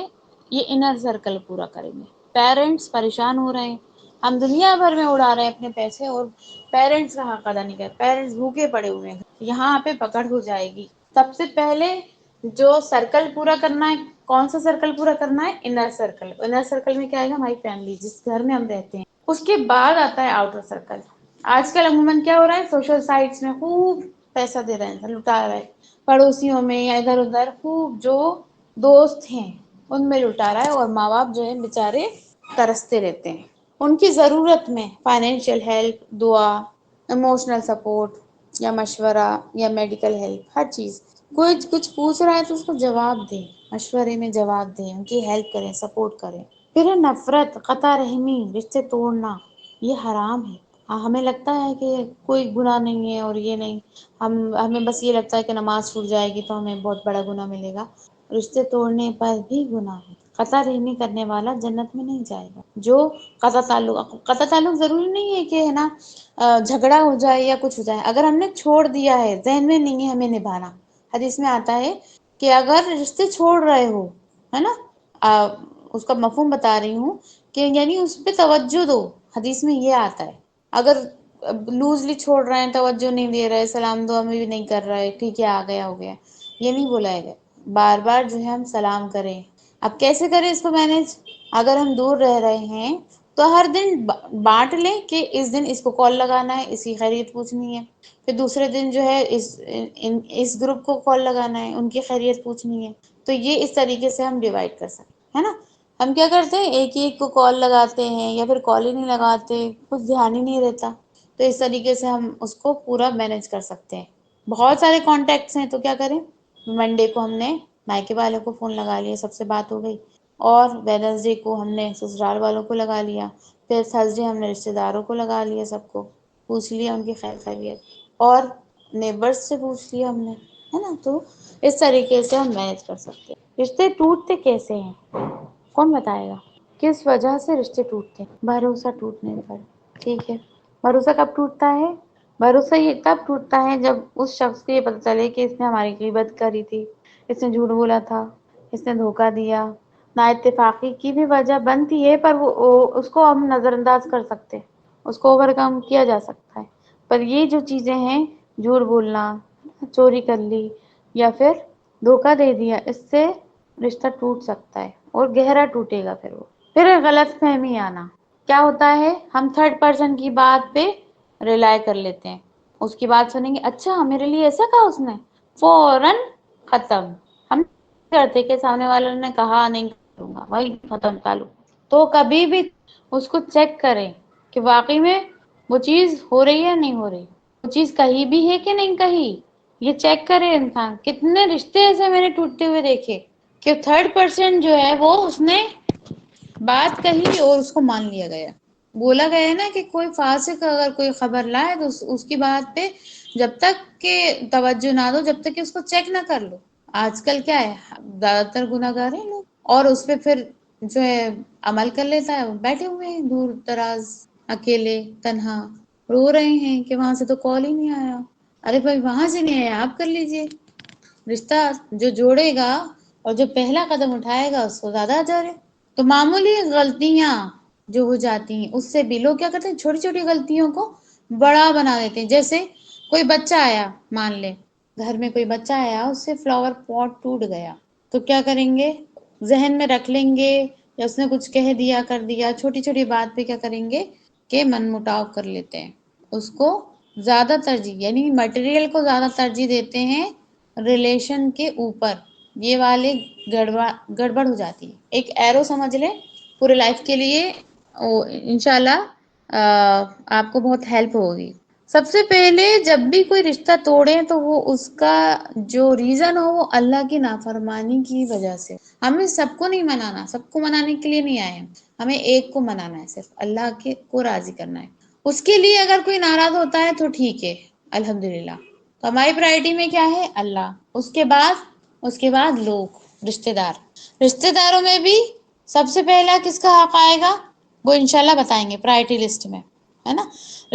یہ انر سرکل پورا کریں گے۔ پیرنٹس پریشان ہو رہے ہیں، ہم دنیا بھر میں اڑا رہے ہیں اپنے پیسے اور پیرنٹس کا حق ادا نہیں کر، پیرنٹس بھوکے پڑے ہوئے ہیں، یہاں پہ پکڑ ہو جائے گی۔ سب سے پہلے جو سرکل پورا کرنا ہے، کون سا سرکل پورا کرنا ہے؟ Inner circle. انر سرکل میں کیا آئے گا؟ ہماری فیملی، جس گھر میں ہم رہتے ہیں۔ اس کے بعد آتا ہے آؤٹر سرکل۔ آج کل عموماً کیا ہو رہا ہے؟ سوشل سائٹس میں خوب پیسہ دے رہے ہیں، لٹا رہے ہیں، پڑوسیوں میں یا ادھر ادھر خوب جو دوست ہیں ان میں لٹا رہا ہے، اور ماں باپ جو ہے بیچارے ترستے رہتے ہیں۔ ان کی ضرورت میں فائنینشیل ہیلپ، دعا، ایموشنل سپورٹ یا مشورہ یا میڈیکل ہیلپ، ہر چیز۔ کوئی کچھ پوچھ رہا ہے تو اس کو جواب دیں، مشورے میں جواب دیں، ان کی ہیلپ کریں، سپورٹ کریں۔ پھر ہے نفرت، قطع رحمی، رشتے توڑنا، یہ حرام ہے۔ ہمیں لگتا ہے کہ کوئی گناہ نہیں ہے اور یہ نہیں، ہمیں بس یہ لگتا ہے کہ نماز چھوٹ جائے گی تو ہمیں بہت بڑا گناہ ملے گا۔ رشتے توڑنے پر بھی گناہ ہے۔ قطع رحمی کرنے والا جنت میں نہیں جائے گا۔ جو قطع تعلق ضروری نہیں ہے کہ ہے نا جھگڑا ہو جائے یا کچھ ہو جائے، اگر ہم نے چھوڑ دیا ہے، ذہن میں نہیں ہے ہمیں نبھانا، حدیث میں آتا ہے کہ اگر رشتے چھوڑ رہے ہو، ہے نا، اس کا مفہوم بتا رہی ہوں کہ یعنی اس پہ توجہ دو، حدیث میں یہ آتا ہے۔ اگر لوزلی چھوڑ رہے ہیں، توجہ نہیں دے رہے، سلام دعا میں بھی نہیں کر رہے، ٹھیک ہے آ گیا ہو گیا، یہ نہیں بولا ہے۔ بار بار جو ہے ہم سلام کریں۔ اب کیسے کریں اس کو مینج؟ اگر ہم دور رہ رہے ہیں تو ہر دن بانٹ لیں کہ اس دن اس کو کال لگانا ہے، اس کی خیریت پوچھنی ہے، پھر دوسرے دن جو ہے اس گروپ کو کال لگانا ہے، ان کی خیریت پوچھنی ہے۔ تو یہ اس طریقے سے ہم ڈیوائڈ کر سکتے ہیں نا۔ ہم کیا کرتے ہیں؟ ایک ایک کو کال لگاتے ہیں یا پھر کال ہی نہیں لگاتے، کچھ دھیان ہی نہیں رہتا۔ تو اس طریقے سے ہم اس کو پورا مینج کر سکتے ہیں۔ بہت سارے کانٹیکٹس ہیں تو کیا کریں؟ منڈے کو ہم نے مائکے والوں کو فون لگا لیا، سب سے بات ہو گئی، اور ویڈنسڈے کو ہم نے سسرال والوں کو لگا لیا، پھر تھرسڈے ہم نے رشتہ داروں کو لگا لیا، سب کو پوچھ لیا ان کی خیر خیریت، اور نیبرز سے پوچھ لیا ہم نے، ہے نا۔ تو اس طریقے سے ہم مینج کر سکتے ہیں۔ رشتے ٹوٹتے کیسے ہیں؟ کون بتائے گا؟ کس وجہ سے رشتے ٹوٹتے ہیں؟ بھروسہ ٹوٹنے پر۔ ٹھیک ہے، بھروسہ کب ٹوٹتا ہے؟ بھروسہ یہ تب ٹوٹتا ہے جب اس شخص کو یہ پتہ چلے کہ اس نے ہماری غیبت کری تھی، اس نے جھوٹ بولا تھا، اس نے دھوکہ دیا۔ نا اتفاقی کی بھی وجہ بنتی ہے، پر اس کو ہم نظر انداز کر سکتے، اس کو اوور کم کیا جا سکتا ہے۔ پر یہ جو چیزیں ہیں، جھوٹ بولنا، چوری کر لی، یا پھر دھوکہ دے دیا، اس سے رشتہ ٹوٹ سکتا ہے اور گہرا ٹوٹے گا۔ پھر غلط فہمی آنا۔ کیا ہوتا ہے؟ ہم تھرڈ پرسن کی بات پہ ریلائی کر لیتے ہیں، اس کی بات سنیں گے، اچھا میرے لیے ایسا کہا اس نے، فوراً ختم۔ ہم کرتے کہ سامنے والوں نے کہا نہیں کروں گا، وہی ختم تعلق۔ تو کبھی بھی اس کو چیک کریں کہ واقعی میں وہ چیز ہو رہی ہے یا نہیں ہو رہی، وہ چیز کہی بھی ہے کہ نہیں کہی، یہ چیک کرے انسان۔ کتنے رشتے ایسے میں نے ٹوٹتے ہوئے دیکھے کہ تھرڈ پرسن جو ہے وہ اس نے بات کہی اور اس کو مان لیا گیا۔ بولا گیا ہے نا کہ کوئی فاسق اگر کوئی خبر لائے تو اس کی بات پہ جب تک کہ توجہ نہ دو، جب تک کہ اس کو چیک نہ کر لو۔ آج کل کیا ہے؟ زیادہ تر گناہ گار ہیں لوگ، اور اس پہ پھر جو ہے عمل کر لیتا ہے، بیٹھے ہوئے ہیں دور دراز، اکیلے، تنہا، رو رہے ہیں کہ وہاں سے تو کال ہی نہیں آیا۔ ارے بھائی وہاں سے نہیں آیا، آپ کر لیجئے۔ رشتہ جو جوڑے گا اور جو پہلا قدم اٹھائے گا اس کو زیادہ اجر ہے۔ تو معمولی غلطیاں جو ہو جاتی ہیں، اس سے بھی لوگ کیا کرتے ہیں؟ چھوٹی چھوٹی غلطیوں کو بڑا بنا دیتے ہیں۔ جیسے کوئی بچہ آیا، مان لے گھر میں کوئی بچہ آیا، اس سے فلاور پاٹ ٹوٹ گیا، تو کیا کریں گے؟ ذہن میں رکھ لیں گے، یا اس نے کچھ کہہ دیا کر دیا، چھوٹی چھوٹی بات پہ کیا کریں گے کہ من مٹاؤ کر لیتے ہیں۔ اس کو زیادہ ترجیح، یعنی مٹیریل کو زیادہ ترجیح دیتے ہیں ریلیشن کے اوپر۔ یہ والے گڑبڑ ہو جاتی ہے. ایک ایرو سمجھ لیں پورے لائف کے لیے، انشاءاللہ آپ کو بہت ہیلپ ہوگی. سب سے پہلے جب بھی کوئی رشتہ توڑیں تو وہ اس کا جو ریزن ہو وہ اللہ کی نافرمانی کی وجہ سے. ہمیں سب کو نہیں منانا، سب کو منانے کے لیے نہیں آئے ہیں، ہمیں ایک کو منانا ہے، صرف اللہ کو راضی کرنا ہے. اس کے لیے اگر کوئی ناراض ہوتا ہے تو ٹھیک ہے، الحمدللہ. تو ہماری پرائرٹی میں کیا ہے؟ اللہ. اس کے بعد لوگ، رشتہ دار. رشتہ داروں میں بھی سب سے پہلا کس کا حق آئے گا وہ انشاءاللہ بتائیں گے پرائرٹی لسٹ میں، ہے نا.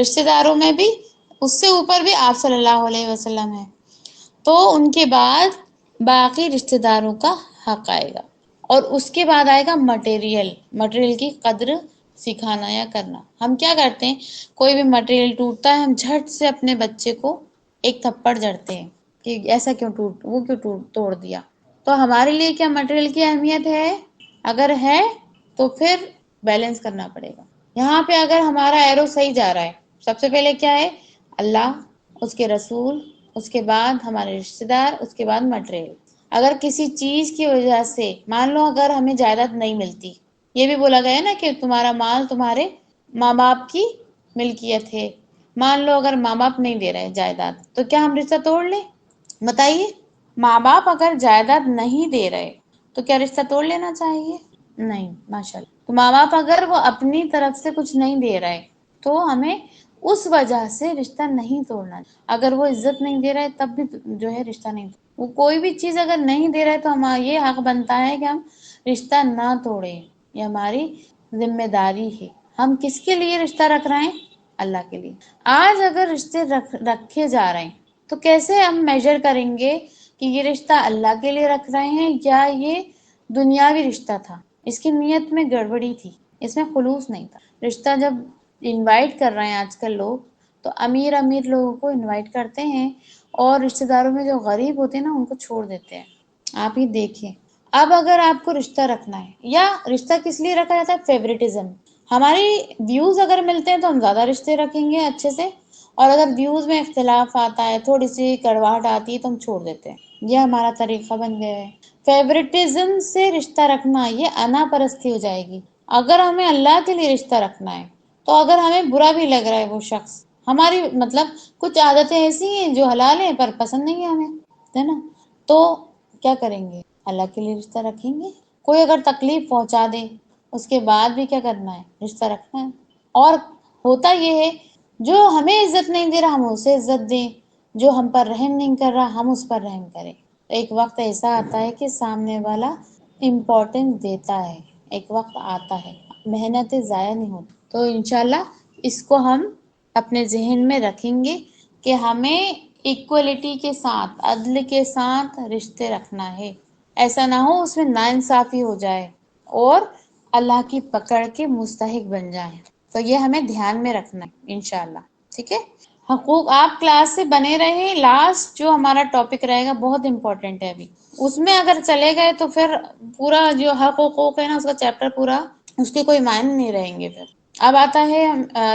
رشتہ داروں میں بھی اس سے اوپر بھی آپ صلی اللہ علیہ وسلم ہے. تو ان کے بعد باقی رشتہ داروں کا حق آئے گا. اور اس کے بعد آئے گا مٹیریل کی قدر سکھانا یا کرنا. ہم کیا کرتے ہیں؟ کوئی بھی مٹیریل ٹوٹتا ہے ہم جھٹ سے اپنے بچے کو ایک تھپڑ جڑتے ہیں کہ ایسا وہ کیوں توڑ دیا. تو ہمارے لیے کیا مٹیریل کی اہمیت ہے؟ اگر ہے تو پھر بیلنس کرنا پڑے گا. یہاں پہ اگر ہمارا ایرو صحیح جا رہا ہے، سب سے پہلے کیا ہے؟ اللہ، اس کے رسول، اس کے بعد ہمارے رشتہ دار، اس کے بعد مٹیریل. اگر کسی چیز کی وجہ سے مان لو اگر ہمیں جائیداد نہیں ملتی، یہ بھی بولا گیا نا کہ تمہارا مال تمہارے ماں باپ کی ملکیت ہے. مان لو اگر ماں باپ نہیں دے رہے جائیداد تو کیا ہم رشتہ توڑ لیں؟ بتائیے. ماں باپ اگر جائیداد نہیں دے رہے تو کیا رشتہ توڑ لینا چاہیے؟ نہیں، ماشاء اللہ. تو ماں باپ اگر وہ اپنی طرف سے کچھ نہیں دے رہے تو ہمیں اس وجہ سے رشتہ نہیں توڑنا. اگر وہ عزت نہیں دے رہے تب بھی جو ہے رشتہ نہیں. وہ کوئی بھی چیز اگر نہیں دے رہے تو ہمارا یہ حق بنتا ہے کہ ہم رشتہ نہ توڑیں. یہ ہماری ذمہ داری ہے. ہم کس کے لیے رشتہ رکھ رہے ہیں؟ اللہ کے لیے. آج اگر رشتے رکھے جا رہے ہیں تو کیسے ہم میجر کریں گے کہ یہ رشتہ اللہ کے لیے رکھ رہے ہیں یا یہ دنیاوی رشتہ تھا؟ اس کی نیت میں گڑبڑی تھی، اس میں خلوص نہیں تھا. رشتہ جب انوائٹ کر رہے ہیں آج کل لوگ تو امیر لوگوں کو انوائٹ کرتے ہیں اور رشتہ داروں میں جو غریب ہوتے ہیں نا ان کو چھوڑ دیتے ہیں. آپ ہی دیکھیں. اب اگر آپ کو رشتہ رکھنا ہے، یا رشتہ کس لیے رکھا جاتا ہے؟ فیوریٹزم. ہماری ویوز اگر ملتے ہیں تو ہم زیادہ رشتے رکھیں گے اچھے سے، اور اگر ویوز میں اختلاف آتا ہے، تھوڑی سی کڑواہٹ آتی ہے تو ہم چھوڑ دیتے ہیں. یہ ہمارا طریقہ بن گیا ہے. فیوریٹزم سے رشتہ رکھنا یہ انا پرستی ہو جائے گی. اگر ہمیں اللہ کے لیے رشتہ رکھنا ہے تو اگر ہمیں برا بھی لگ رہا ہے وہ شخص، ہماری مطلب کچھ عادتیں ایسی ہیں جو حلال ہیں پر پسند نہیں ہے ہمیں، ہے نا، تو کیا کریں گے؟ اللہ کے لیے رشتہ رکھیں گے. کوئی اگر تکلیف پہنچا دے اس کے بعد بھی کیا کرنا ہے؟ رشتہ رکھنا ہے. اور ہوتا یہ ہے جو ہمیں عزت نہیں دے رہا ہم اسے عزت دیں، جو ہم پر رحم نہیں کر رہا ہم اس پر رحم کریں. ایک وقت ایسا آتا ہے کہ سامنے والا امپورٹنس دیتا ہے، ایک وقت آتا ہے محنتیں ضائع نہیں ہوتی. تو انشاءاللہ اس کو ہم اپنے ذہن میں رکھیں گے کہ ہمیں ایکولیٹی کے ساتھ، عدل کے ساتھ رشتے رکھنا ہے. ایسا نہ ہو اس میں ناانصافی ہو جائے اور اللہ کی پکڑ کے مستحق بن جائیں. تو یہ ہمیں دھیان میں رکھنا ہے انشاءاللہ. ٹھیک ہے. حقوق. آپ کلاس سے بنے رہے. لاسٹ جو ہمارا ٹاپک رہے گا بہت امپورٹنٹ ہے، ابھی اس میں اگر چلے گئے تو پھر پورا جو حق حقوق ہے نا اس کا چیپٹر پورا اس کے کوئی معنی نہیں رہیں گے. پھر اب آتا ہے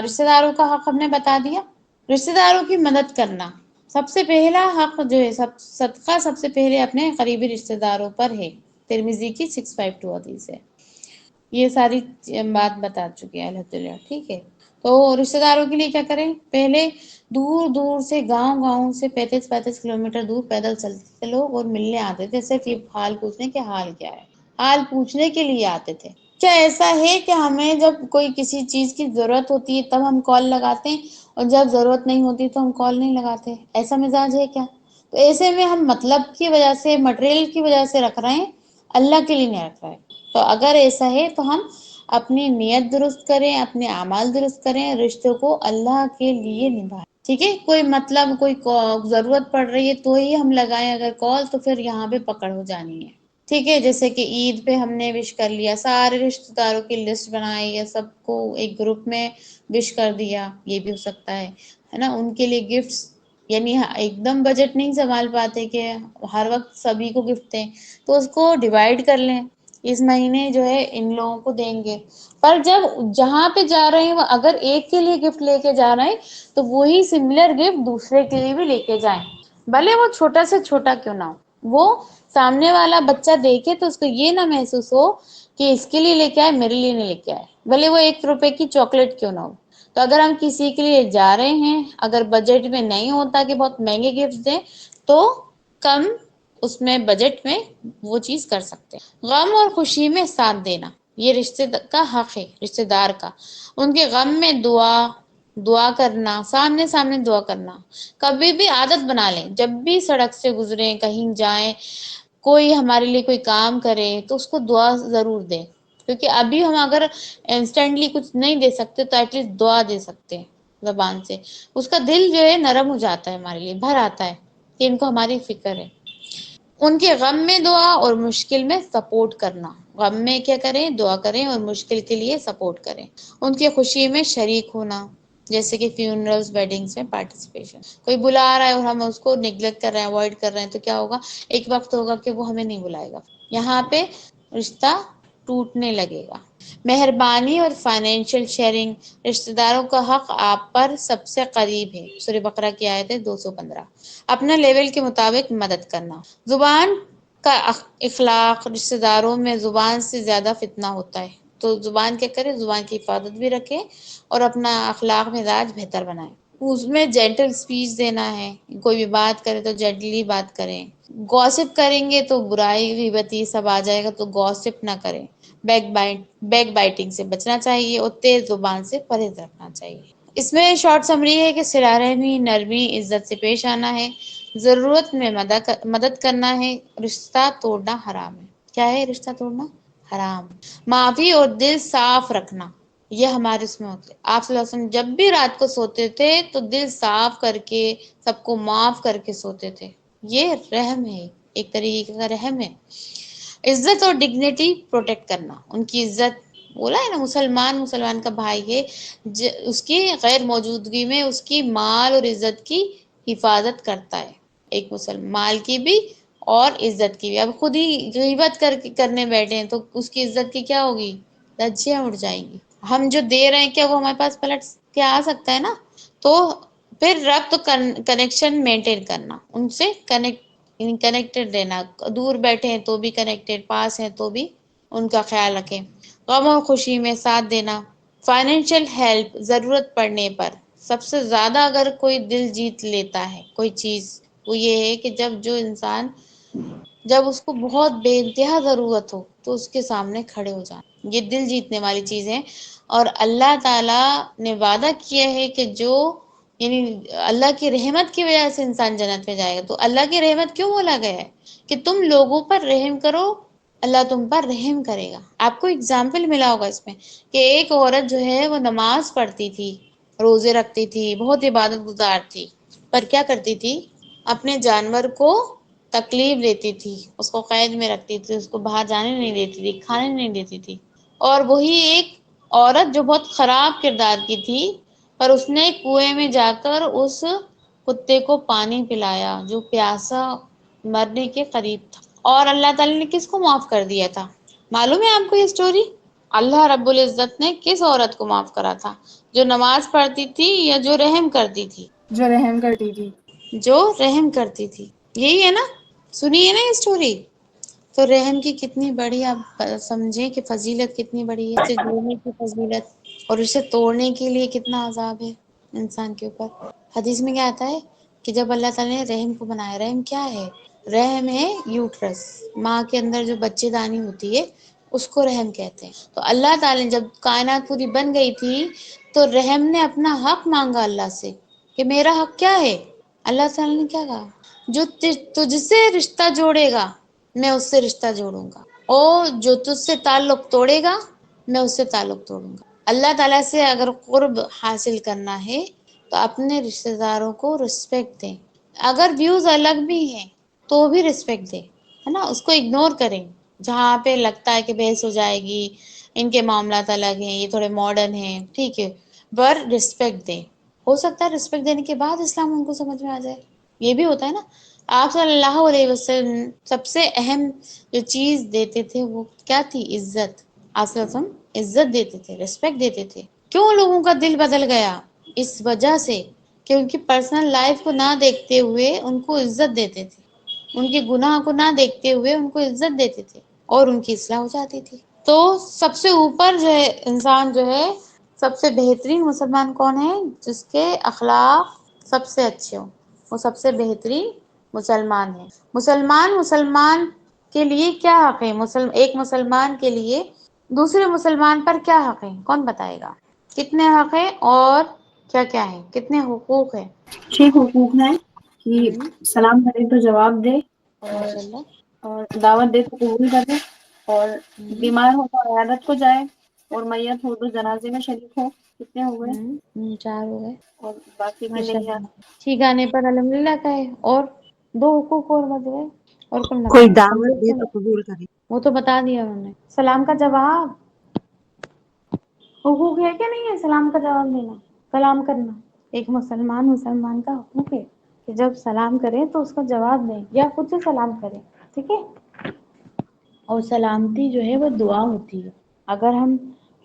رشتہ داروں کا حق ہم نے بتا دیا. رشتہ داروں کی مدد کرنا سب سے پہلا حق جو ہے، صدقہ سب سے پہلے اپنے قریبی رشتہ داروں پر ہے. ترمذی کی 652 حدیث ہے. یہ ساری بات بتا چکے ہیں الحمدللہ. ٹھیک ہے. تو رشتہ داروں کے لیے کیا کریں؟ پہلے دور دور سے گاؤں سے 35 کلومیٹر دور پیدل چلتے تھے لوگ اور ملنے آتے تھے، صرف یہ حال پوچھنے کہ حال کیا ہے، حال پوچھنے کے لیے آتے تھے. کیا ایسا ہے کہ ہمیں جب کوئی کسی چیز کی ضرورت ہوتی ہے تب ہم کال لگاتے ہیں اور جب ضرورت نہیں ہوتی تو ہم کال نہیں لگاتے؟ ایسا مزاج ہے کیا؟ تو ایسے میں ہم مطلب کی وجہ سے، مٹیریل کی وجہ سے رکھ رہے ہیں، اللہ کے لیے نہیں رکھ رہے. تو اگر ایسا ہے تو ہم اپنی نیت درست کریں، اپنے اعمال درست کریں، رشتوں کو اللہ کے لیے نبھائیں. ٹھیک ہے. کوئی مطلب کوئی ضرورت پڑ رہی ہے تو ہی ہم لگائیں اگر کال، تو پھر یہاں پہ پکڑ ہو جانی ہے. ٹھیک ہے. جیسے کہ عید پہ ہم نے وش کر لیا، سارے رشتہ داروں کی لسٹ بنائی یا سب کو ایک گروپ میں وش کر دیا، یہ بھی ہو سکتا ہے نا. ان کے لیے گفٹس، یعنی ایک دم بجٹ نہیں سنبھال پاتے کہ ہر وقت سبھی کو گفٹ دیں، تو اس کو ڈیوائڈ کر لیں. اس مہینے جو ہے ان لوگوں کو دیں گے، پر جب جہاں پہ جا رہے ہیں اگر ایک کے لیے گفٹ لے کے جا رہے ہیں تو وہی سملر گفٹ دوسرے کے لیے بھی لے کے جائیں، بھلے وہ چھوٹا سے چھوٹا کیوں نہ ہو. وہ سامنے والا بچہ دیکھے تو اس کو یہ نہ محسوس ہو کہ اس کے لیے لے کے آئے، میرے لیے نہیں لے کے آئے، بھلے وہ 1 روپے کی چاکلیٹ کیوں نہ ہو۔ تو اگر ہم کسی کے لیے جا رہے ہیں، اگر بجٹ میں نہیں ہوتا کہ بہت مہنگے گفٹ دیں، تو کم اس میں بجٹ میں وہ چیز کر سکتے ہیں۔ غم اور خوشی میں ساتھ دینا، یہ رشتے کا حق ہے، رشتے دار کا۔ ان کے غم میں دعا کرنا، سامنے دعا کرنا، کبھی بھی عادت بنا لیں۔ جب بھی سڑک سے گزریں، کہیں جائیں، کوئی ہمارے لیے کوئی کام کرے تو اس کو دعا ضرور دیں، کیونکہ ابھی ہم اگر انسٹنٹلی کچھ نہیں دے سکتے تو ایٹ لیسٹ دعا دے سکتے ہیں زبان سے۔ اس کا دل جو ہے نرم ہو جاتا ہے، ہمارے لیے بھر آتا ہے کہ ان کو ہماری فکر ہے۔ ان کے غم میں دعا اور مشکل میں سپورٹ کرنا، غم میں کیا کریں؟ دعا کریں اور مشکل کے لیے سپورٹ کریں۔ ان کی خوشی میں شریک ہونا، جیسے کہ فیونرلز، ویڈنگز میں پارٹیسپیشن۔ کوئی بلا رہا ہے اور ہم اس کو نیگلیکٹ کر رہے ہیں، اوائڈ کر رہے ہیں، تو کیا ہوگا؟ ایک وقت ہوگا کہ وہ ہمیں نہیں بلائے گا، یہاں پہ رشتہ ٹوٹنے لگے گا۔ مہربانی اور فائنینشیل شیئرنگ، رشتہ داروں کا حق آپ پر سب سے قریب ہے، سورہ بقرہ کی آیت ہے 215۔ اپنا لیول کے مطابق مدد کرنا۔ زبان کا اخلاق، رشتہ داروں میں زبان سے زیادہ فتنہ ہوتا ہے، تو زبان کیا کرے؟ زبان کی حفاظت بھی رکھے اور اپنا اخلاق مزاج بہتر بنائے۔ اس میں جینٹل سپیچ دینا ہے، کوئی بھی بات کرے تو جینٹلی بات کریں۔ گوسپ کریں گے تو برائی غیبت یہ سب آ جائے گا، تو گوسپ نہ کریں۔ بیک بائٹنگ سے بچنا چاہیے اور تیز زبان سے پرہیز رکھنا چاہیے۔ اس میں شارٹ سمری ہے کہ صلہ رحمی، نرمی، عزت سے پیش آنا ہے، ضرورت میں مدد کرنا ہے، رشتہ توڑنا حرام ہے۔ کیا ہے رشتہ توڑنا؟ حرام۔ معافی اور دل صاف رکھنا، یہ ہمارے اس میں ہوتے۔ آپ صلی اللہ علیہ وسلم جب بھی رات کو سوتے تھے تو دل صاف کر کے، سب کو معاف کر کے سوتے تھے، یہ رحم ہے، ایک طریقے کا رحم ہے۔ عزت اور ڈگنیٹی پروٹیکٹ کرنا، ان کی عزت، بولا ہے نا مسلمان کا بھائی ہے، اس کی غیر موجودگی میں اس کی مال اور عزت کی حفاظت کرتا ہے، ایک مسلمان مال کی بھی اور عزت کی بھی۔ اب خود ہی غیبت کرنے بیٹھے ہیں تو اس کی عزت کی کیا ہوگی؟ دھجیاں اڑ جائیں گی۔ ہم جو دے رہے ہیں کیا وہ ہمارے پاس پلٹ کے آ سکتا ہے نا؟ تو پھر ربط کنیکشن مینٹین کرنا، ان سے کنیکٹڈ رہنا، دور بیٹھے ہیں تو بھی کنیکٹڈ، پاس ہیں تو بھی ان کا خیال رکھیں۔ غم اور خوشی میں ساتھ دینا، فائنینشیل ہیلپ، ضرورت پڑنے پر۔ سب سے زیادہ اگر کوئی دل جیت لیتا ہے کوئی چیز، وہ یہ ہے کہ جب انسان اس کو بہت بے انتہا ضرورت ہو تو اس کے سامنے کھڑے ہو جانا، یہ دل جیتنے والی چیز ہے۔ اور اللہ تعالیٰ نے وعدہ کیا ہے کہ یعنی اللہ کی رحمت کی وجہ سے انسان جنت میں جائے گا۔ تو اللہ کی رحمت کیوں بولا گیا ہے؟ کہ تم لوگوں پر رحم کرو، اللہ تم پر رحم کرے گا۔ آپ کو اگزامپل ملا ہوگا اس میں کہ ایک عورت جو ہے وہ نماز پڑھتی تھی، روزے رکھتی تھی، بہت عبادت گزار تھی، پر کیا کرتی تھی؟ اپنے جانور کو تکلیف دیتی تھی، اس کو قید میں رکھتی تھی، اس کو باہر جانے نہیں دیتی تھی، کھانے نہیں دیتی تھی۔ اور وہی ایک عورت جو بہت خراب کردار کی تھی، پر اس نے کنویں میں جا کر اس کتے کو پانی پلایا جو پیاسا مرنے کے قریب تھا، اور اللہ تعالیٰ نے کس کو معاف کر دیا تھا؟ معلوم ہے آپ کو یہ سٹوری؟ اللہ رب العزت نے کس عورت کو معاف کرا تھا؟ جو نماز پڑھتی تھی یا جو رحم کرتی تھی؟ جو رحم کرتی تھی۔ جو رحم کرتی تھی، یہی ہے نا؟ سنیے نا یہ سٹوری، تو رحم کی کتنی بڑی آپ سمجھیں کہ فضیلت کتنی بڑی ہے، اسے جوڑنے کی فضیلت، اور اسے توڑنے کے لیے کتنا عذاب ہے انسان کے اوپر۔ حدیث میں کیا آتا ہے کہ جب اللہ تعالیٰ نے رحم کو بنایا، رحم کیا ہے؟ رحم ہے یوٹرس، ماں کے اندر جو بچے دانی ہوتی ہے اس کو رحم کہتے ہیں۔ تو اللہ تعالیٰ نے جب کائنات پوری بن گئی تھی تو رحم نے اپنا حق مانگا اللہ سے کہ میرا حق کیا ہے؟ اللہ تعالیٰ نے کیا کہا؟ جو تجھ سے رشتہ جوڑے گا میں اس سے رشتہ جوڑوں گا، اور جو تجھ سے تعلق توڑے گا میں اس سے تعلق توڑوں گا۔ اللہ تعالیٰ سے اگر قرب حاصل کرنا ہے تو اپنے رشتہ داروں کو رسپیکٹ دیں، اگر ویوز الگ بھی ہیں تو بھی رسپیکٹ دیں، ہے نا؟ اس کو اگنور کریں جہاں پہ لگتا ہے کہ بحث ہو جائے گی، ان کے معاملات الگ ہیں، یہ تھوڑے ماڈرن ہیں، ٹھیک ہے، پر رسپیکٹ دیں۔ ہو سکتا ہے رسپیکٹ دینے کے بعد اسلام ان کو سمجھ میں آ جائے، یہ بھی ہوتا ہے نا۔ آپ صلی اللہ علیہ وسلم سب سے اہم جو چیز دیتے تھے وہ کیا تھی؟ عزت۔ آپ صلی اللہ علیہ وسلم عزت دیتے تھے، رسپیکٹ دیتے تھے۔ کیوں لوگوں کا دل بدل گیا؟ اس وجہ سے کہ ان کی پرسنل لائف کو نہ دیکھتے ہوئے ان کو عزت دیتے تھے، ان کے گناہ کو نہ دیکھتے ہوئے ان کو عزت دیتے تھے اور ان کی اصلاح ہو جاتی تھی۔ تو سب سے اوپر جو ہے انسان جو ہے سب سے بہترین مسلمان کون ہے؟ جس کے اخلاق سب سے اچھے ہوں، وہ سب سے بہترین مسلمان ہے۔ مسلمان کے لیے کیا حق ہے؟ ایک مسلمان کے لیے دوسرے مسلمان پر کیا حق ہے؟ کون بتائے گا؟ کتنے حق ہے اور کیا کیا ہے؟ کتنے حقوق ہے؟ 6 حقوق ہیں کہ سلام کرے تو جواب دے، ماشاءاللہ۔ اور دعوت دے تو قبول کرے، اور بیمار ہو تو عیادت کو جائے، اور میت ہو تو جنازے میں شریک ہو۔ کتنے ہو گئے؟ 4 ہو گئے، اور باقی بھی نہیں ماشاءاللہ۔ آتے۔ ٹھیک آنے پر الحمدللہ کا ہے، اور 2 حقوق اور بچ گئے، اور کون کوئی بتائے؟ دعوت دے تو قبول کرے۔ وہ تو بتا دیا انہوں نے۔ سلام کا جواب حقوق ہے کہ نہیں ہے؟ سلام کا جواب دینا، سلام کرنا ایک مسلمان کا حقوق ہے کہ جب سلام کرے تو اس کا جواب دیں یا خود سے سلام کرے، ٹھیک ہے؟ اور سلامتی جو ہے وہ دعا ہوتی ہے۔ اگر ہم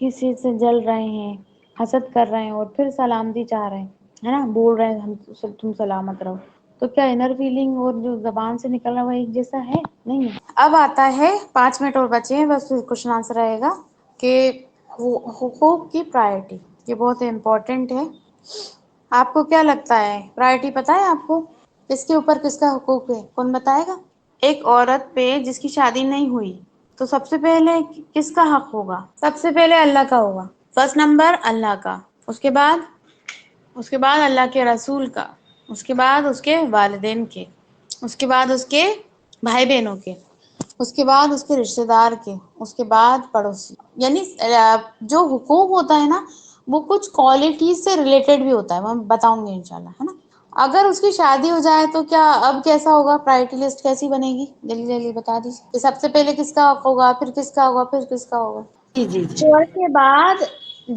کسی سے جل رہے ہیں، حسد کر رہے ہیں اور پھر سلامتی چاہ رہے ہیں، ہے نا، بول رہے ہیں ہم تم سلامت رہو، تو کیا انر فیلنگ اور جو زبان سے نکل رہا ہے وہ ایک جیسا ہے؟ نہیں ہے۔ اب آتا ہے 5 منٹ اور بچے ہیں، بس کوشچن آنسر رہے گا کہ حقوق کی پرائرٹی، یہ بہت امپورٹنٹ ہے۔ آپ کو کیا لگتا ہے پرائرٹی پتہ ہے آپ کو؟ کس کے اوپر کس کا حقوق ہے؟ کون بتائے گا؟ ایک عورت پہ جس کی شادی نہیں ہوئی تو سب سے پہلے کس کا حق ہوگا؟ سب سے پہلے اللہ کا ہوگا، فرسٹ نمبر اللہ کا، اس کے بعد اللہ کے رسول کا، اس کے بعد اس کے والدین کے، اس کے بعد اس کے بھائی بہنوں کے، اس کے بعد اس کے رشتہ دار کے، اس کے بعد پڑوسی۔ یعنی جو حقوق ہوتا ہے نا وہ کچھ کوالٹیز سے ریلیٹڈ بھی ہوتا ہے، میں بتاؤں گی انشاءاللہ، ہے نا۔ اگر اس کی شادی ہو جائے تو کیا اب کیسا ہوگا؟ پرائرٹی لسٹ کیسی بنے گی؟ جلدی جلدی بتا دیجیے کہ سب سے پہلے کس کا حق ہوگا، پھر کس کا ہوگا، پھر کس کا ہوگا؟ جی جی جی شوہر کے بعد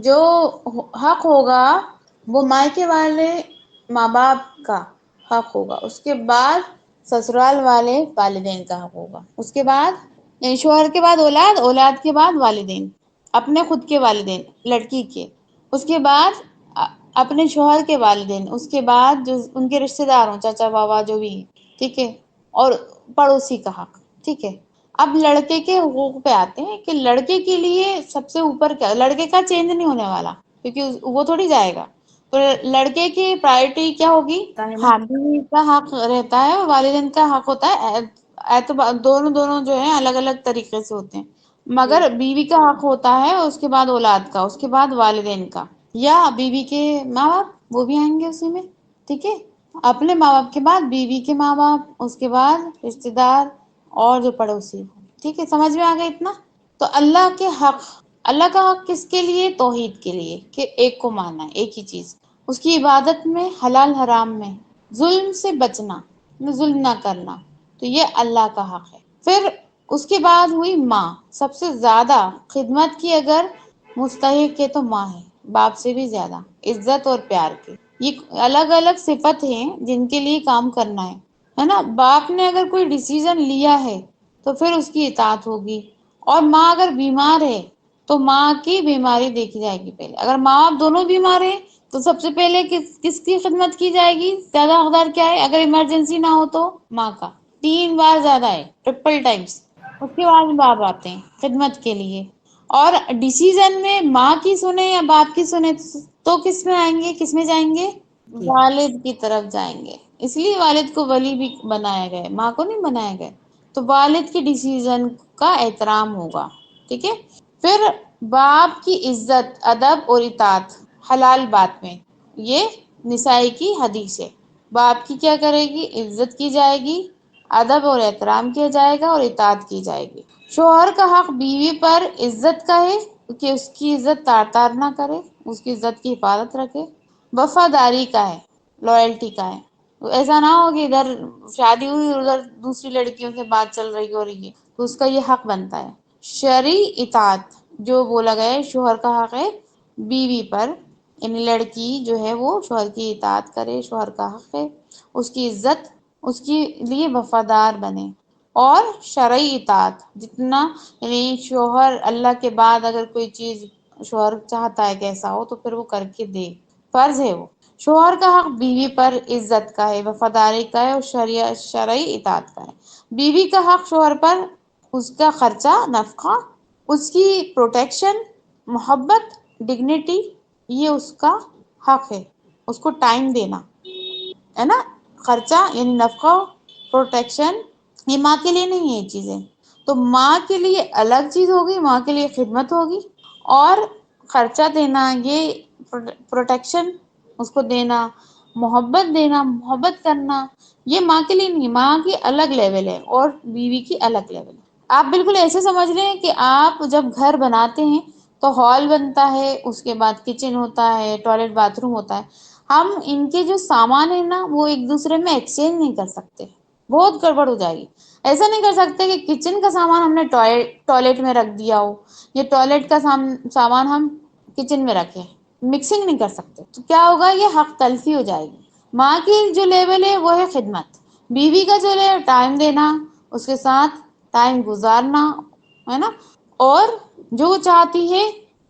جو حق ہوگا وہ مائکے والے ماں باپ کا حق ہوگا، اس کے بعد سسرال والے والدین کا حق ہوگا، اس کے بعد یعنی شوہر کے بعد اولاد، اولاد کے بعد والدین، اپنے خود کے والدین لڑکی کے، اس کے بعد اپنے شوہر کے والدین، اس کے بعد جو ان کے رشتہ دار ہوں، چاچا بابا جو بھی، ٹھیک ہے، اور پڑوسی کا حق، ٹھیک ہے۔ اب لڑکے کے حقوق پہ آتے ہیں کہ لڑکے کے لیے سب سے اوپر کیا؟ لڑکے کا چینج نہیں ہونے والا کیونکہ وہ تھوڑی جائے گا، تو لڑکے کی پرائرٹی کیا ہوگی؟ ہوتا ہے نا۔ ہاں، بیوی کا حق رہتا ہے، والدین کا حق ہوتا ہے، دونوں جو ہیں الگ الگ طریقے سے ہوتے ہیں، جی مگر بیوی کا حق ہوتا ہے، اس کے بعد اولاد کا، اس کے بعد والدین کا، یا بیوی کے ماں باپ وہ بھی آئیں گے اسی میں، ٹھیک ہے۔ اپنے ماں باپ کے بعد بیوی کے ماں باپ، اس کے بعد رشتہ دار اور جو پڑوسی، ٹھیک ہے، سمجھ میں آ گیا اتنا؟ تو اللہ کے حق، اللہ کا حق کس کے لیے؟ توحید کے لیے، کہ ایک کو ماننا ہے، ایک ہی چیز، اس کی عبادت میں، حلال حرام میں، ظلم سے بچنا، ظلم نہ کرنا، تو یہ اللہ کا حق ہے۔ پھر اس کے بعد ہوئی ماں، سب سے زیادہ خدمت کی اگر مستحق ہے تو ماں ہے، باپ سے بھی زیادہ عزت اور پیار کے، یہ الگ الگ صفت ہیں جن کے لیے کام کرنا ہے نا۔ باپ نے اگر کوئی ڈیسیژن لیا ہے تو پھر اس کی اطاعت ہوگی، اور ماں اگر بیمار ہے تو ماں کی بیماری دیکھی جائے گی پہلے، اگر ماں باپ دونوں بیمار ہیں تو سب سے پہلے کس کی خدمت کی جائے گی؟ زیادہ حقدار کیا ہے؟ اگر ایمرجنسی نہ ہو تو ماں کا، 3 بار زیادہ ہے، ٹرپل ٹائمز۔ اس کے بعد باپ آتے ہیں خدمت کے لیے، اور ڈیسیژن میں ماں کی سنیں یا باپ کی سنیں تو کس میں آئیں گے، کس میں جائیں گے؟ جی والد کی طرف جائیں گے، اس لیے والد کو ولی بھی بنایا گیا، ماں کو نہیں بنایا گیا۔ تو والد کے ڈیسیژن کا احترام ہوگا، ٹھیک ہے۔ پھر باپ کی عزت، ادب اور اطاعت حلال بات میں، یہ نسائی کی حدیث ہے۔ باپ کی کیا کرے گی؟ عزت کی جائے گی، ادب اور احترام کیا جائے گا، اور اطاعت کی جائے گی۔ شوہر کا حق بیوی پر عزت کا ہے کہ اس کی عزت تار تار نہ کرے، اس کی عزت کی حفاظت رکھے، وفاداری کا ہے، لائلٹی کا ہے، ایسا نہ ہو کہ ادھر شادی ہوئی اور ادھر دوسری لڑکیوں سے بات چل رہی ہو رہی ہے، تو اس کا یہ حق بنتا ہے۔ شرعی اطاعت جو بولا گیا ہے، شوہر کا حق ہے بیوی پر، یعنی لڑکی جو ہے وہ شوہر کی اطاعت کرے، شوہر کا حق ہے اس کی عزت، اس کے لیے وفادار بنے، اور شرعی اطاعت جتنا، یعنی شوہر اللہ کے بعد اگر کوئی چیز شوہر چاہتا ہے کہ ایسا ہو تو پھر وہ کر کے دے، فرض ہے وہ۔ شوہر کا حق بیوی پر عزت کا ہے، وفاداری کا ہے اور شرعی اطاعت کا ہے۔ بیوی کا حق شوہر پر اس کا خرچہ، نفقہ، اس کی پروٹیکشن، محبت، ڈگنیٹی، یہ اس کا حق ہے۔ اس کو ٹائم دینا ہے نا، خرچہ یعنی نفقہ، پروٹیکشن، یہ ماں کے لیے نہیں ہے یہ چیزیں، تو ماں کے لیے الگ چیز ہوگی، ماں کے لیے خدمت ہوگی، اور خرچہ دینا، یہ پروٹیکشن اس کو دینا، محبت دینا، محبت کرنا، یہ ماں کے لیے نہیں، ماں کی الگ لیول ہے اور بیوی کی الگ لیول ہے۔ آپ بالکل ایسے سمجھ لیں کہ آپ جب گھر بناتے ہیں تو ہال بنتا ہے، اس کے بعد کچن ہوتا ہے، ٹوائلٹ باتھ روم ہوتا ہے، ہم ان کے جو سامان ہیں نا وہ ایک دوسرے میں ایکسچینج نہیں کر سکتے، بہت گڑبڑ ہو جائے گی۔ ایسا نہیں کر سکتے کہ کچن کا سامان ہم نے ٹوائلٹ میں رکھ دیا ہو، یہ ٹوائلٹ کا سامان ہم کچن میں رکھیں، مکسنگ نہیں کر سکتے، تو کیا ہوگا، یہ حق تلفی ہو جائے گی۔ ماں کی جو لیول ہے وہ ہے خدمت، بیوی کا جو ہے ٹائم دینا، اس کے ساتھ ٹائم گزارنا، ہے نا، اور جو وہ چاہتی ہے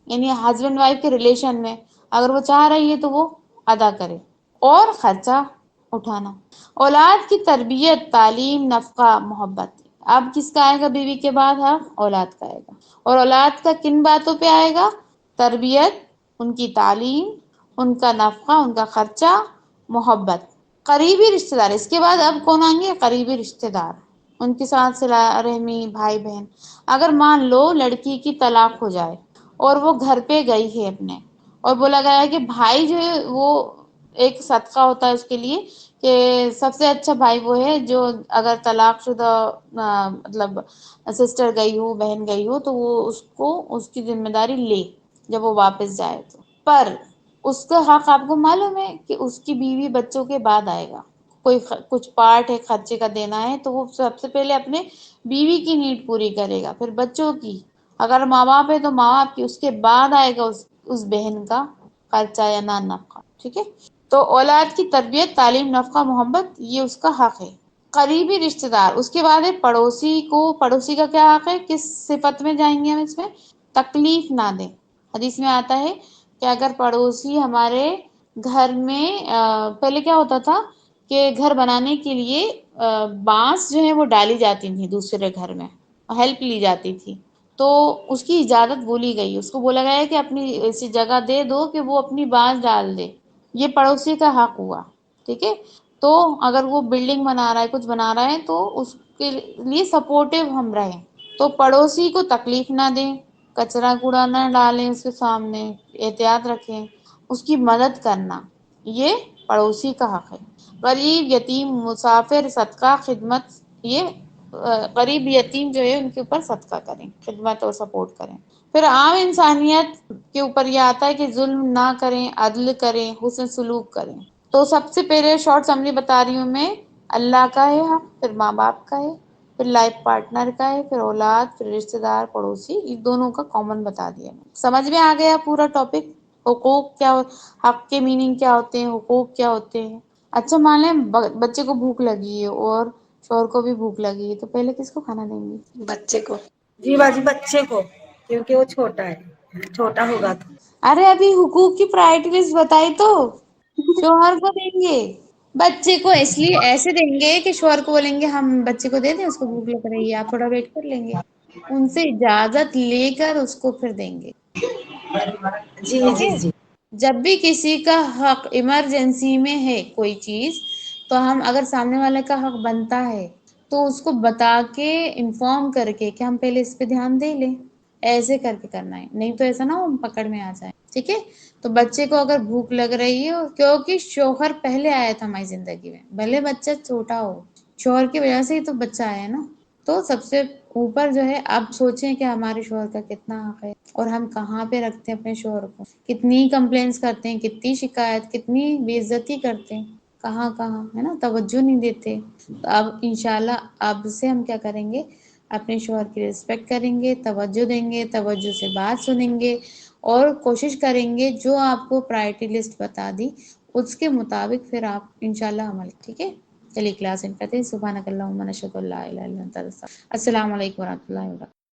یعنی ہسبینڈ وائف کے ریلیشن میں اگر وہ چاہ رہی ہے تو وہ ادا کرے، اور خرچہ اٹھانا۔ اولاد کی تربیت، تعلیم، نفقہ، محبت، اب کس کا آئے گا بیوی کے بعد حق؟ اولاد کا آئے گا، اور اولاد کا کن باتوں پہ آئے گا؟ تربیت، ان کی تعلیم، ان کا نفقہ، ان کا خرچہ، محبت، قریبی رشتہ دار۔ اس کے بعد اب کون آئیں گے؟ قریبی رشتہ دار، ان کے ساتھ صلہ رحمی، بھائی بہن۔ اگر مان لو لڑکی کی طلاق ہو جائے اور وہ گھر پہ گئی ہے اپنے، اور بولا گیا ہے کہ بھائی جو ہے وہ ایک صدقہ ہوتا ہے اس کے لیے کہ سب سے اچھا بھائی وہ ہے جو اگر طلاق شدہ مطلب سسٹر گئی ہو، بہن گئی ہو، تو وہ اس کو اس کی ذمہ داری لے جب وہ واپس جائے تو۔ پر اس کا حق آپ کو معلوم ہے کہ اس کی بیوی بچوں کے بعد آئے گا، کوئی کچھ پارٹ ہے خرچے کا دینا ہے تو وہ سب سے پہلے اپنے بیوی کی نیڈ پوری کرے گا، پھر بچوں کی، اگر ماں باپ ہے تو ماں باپ کی، اس کے بعد آئے گا اس بہن کا خرچہ یا نفقہ، ٹھیک ہے۔ تو اولاد کی تربیت، تعلیم، نفقہ، محبت، یہ اس کا حق ہے۔ قریبی رشتہ دار، اس کے بعد ہے پڑوسی کو، پڑوسی کا کیا حق ہے، کس صفت میں جائیں گے ہم اس میں؟ تکلیف نہ دیں۔ حدیث میں آتا ہے کہ اگر پڑوسی ہمارے گھر میں پہلے کیا ہوتا تھا کہ گھر بنانے کے لیے بانس جو ہے وہ ڈالی جاتی تھی دوسرے گھر میں، ہیلپ لی جاتی تھی، تو اس کی اجازت بولی گئی، اس کو بولا گیا ہے کہ اپنی ایسی جگہ دے دو کہ وہ اپنی بانس ڈال دے، یہ پڑوسی کا حق ہوا، ٹھیک ہے۔ تو اگر وہ بلڈنگ بنا رہا ہے، کچھ بنا رہا ہے، تو اس کے لیے سپورٹیو ہم رہیں، تو پڑوسی کو تکلیف نہ دیں، کچرا کوڑا نہ ڈالیں اس کے سامنے، احتیاط رکھیں، اس کی مدد کرنا، یہ پڑوسی کا حق ہے۔ غریب، یتیم، مسافر، صدقہ، خدمت، یہ غریب یتیم جو ہے ان کے اوپر صدقہ کریں، خدمت اور سپورٹ کریں۔ پھر عام انسانیت کے اوپر یہ آتا ہے کہ ظلم نہ کریں، عدل کریں، حسن سلوک کریں۔ تو سب سے پہلے شارٹ سمری بتا رہی ہوں میں، اللہ کا ہے حق، پھر ماں باپ کا ہے، پھر لائف پارٹنر کا ہے، پھر اولاد، پھر رشتہ دار، پڑوسی، یہ دونوں کا کامن بتا دیا میں۔ سمجھ میں آ گیا پورا ٹاپک؟ حقوق کیا، حق کے میننگ کیا ہوتے ہیں، حقوق کیا ہوتے ہیں۔ اچھا مان لیں بچے کو بھوک لگی ہے اور شوہر کو بھی بھوک لگی ہے، تو پہلے کس کو کھانا دیں گے؟ بچے کو، جی باجی بچے کو، کیونکہ وہ چھوٹا ہے، چھوٹا ہوگا تو۔ ارے ابھی حقوق کی پرائرٹی لسٹ بتائی تو، شوہر کو دیں گے، بچے کو اس لیے ایسے دیں گے کہ شوہر کو بولیں گے ہم بچے کو دے دیں، اس کو بھوک لگ رہی ہے، آپ تھوڑا ویٹ کر لیں گے، ان سے اجازت لے کر اس کو پھر دیں گے، جی ٹھیک جی ہے۔ جی جب بھی کسی کا حق ایمرجنسی میں ہے کوئی چیز، تو ہم اگر سامنے والے کا حق بنتا ہے تو اس کو بتا کے انفارم کر کے کہ ہم پہلے اس پہ دھیان دے لیں، ایسے کر کے کرنا ہے، نہیں تو ایسا نہ ہو پکڑ میں آ جائے، ٹھیک ہے۔ تو بچے کو اگر بھوک لگ رہی ہے، کیونکہ شوہر پہلے آیا تھا ہماری زندگی میں، بھلے بچہ چھوٹا ہو، شوہر کی وجہ سے ہی تو بچہ آیا ہے نا، تو سب سے اوپر جو ہے اب سوچیں کہ ہمارے شوہر کا کتنا حق ہے، اور ہم کہاں پہ رکھتے ہیں اپنے شوہر کو، کتنی کمپلینس کرتے ہیں، کتنی شکایت، کتنی بے عزتی کرتے ہیں، کہاں کہاں، ہے نا، توجہ نہیں دیتے۔ تو اب انشاءاللہ اب سے ہم کیا کریں گے، اپنے شوہر کی رسپیکٹ کریں گے، توجہ دیں گے، توجہ سے بات سنیں گے، اور کوشش کریں گے جو آپ کو پرائرٹی لسٹ بتا دی اس کے مطابق پھر آپ انشاءاللہ عمل، ٹھیک ہے۔ چلیے کلاس ان کرتے ہیں۔ سبحانک اللہم نشہد ان لا الہ الا انت، السلام علیکم ورحمۃ اللہ وبرکاتہ۔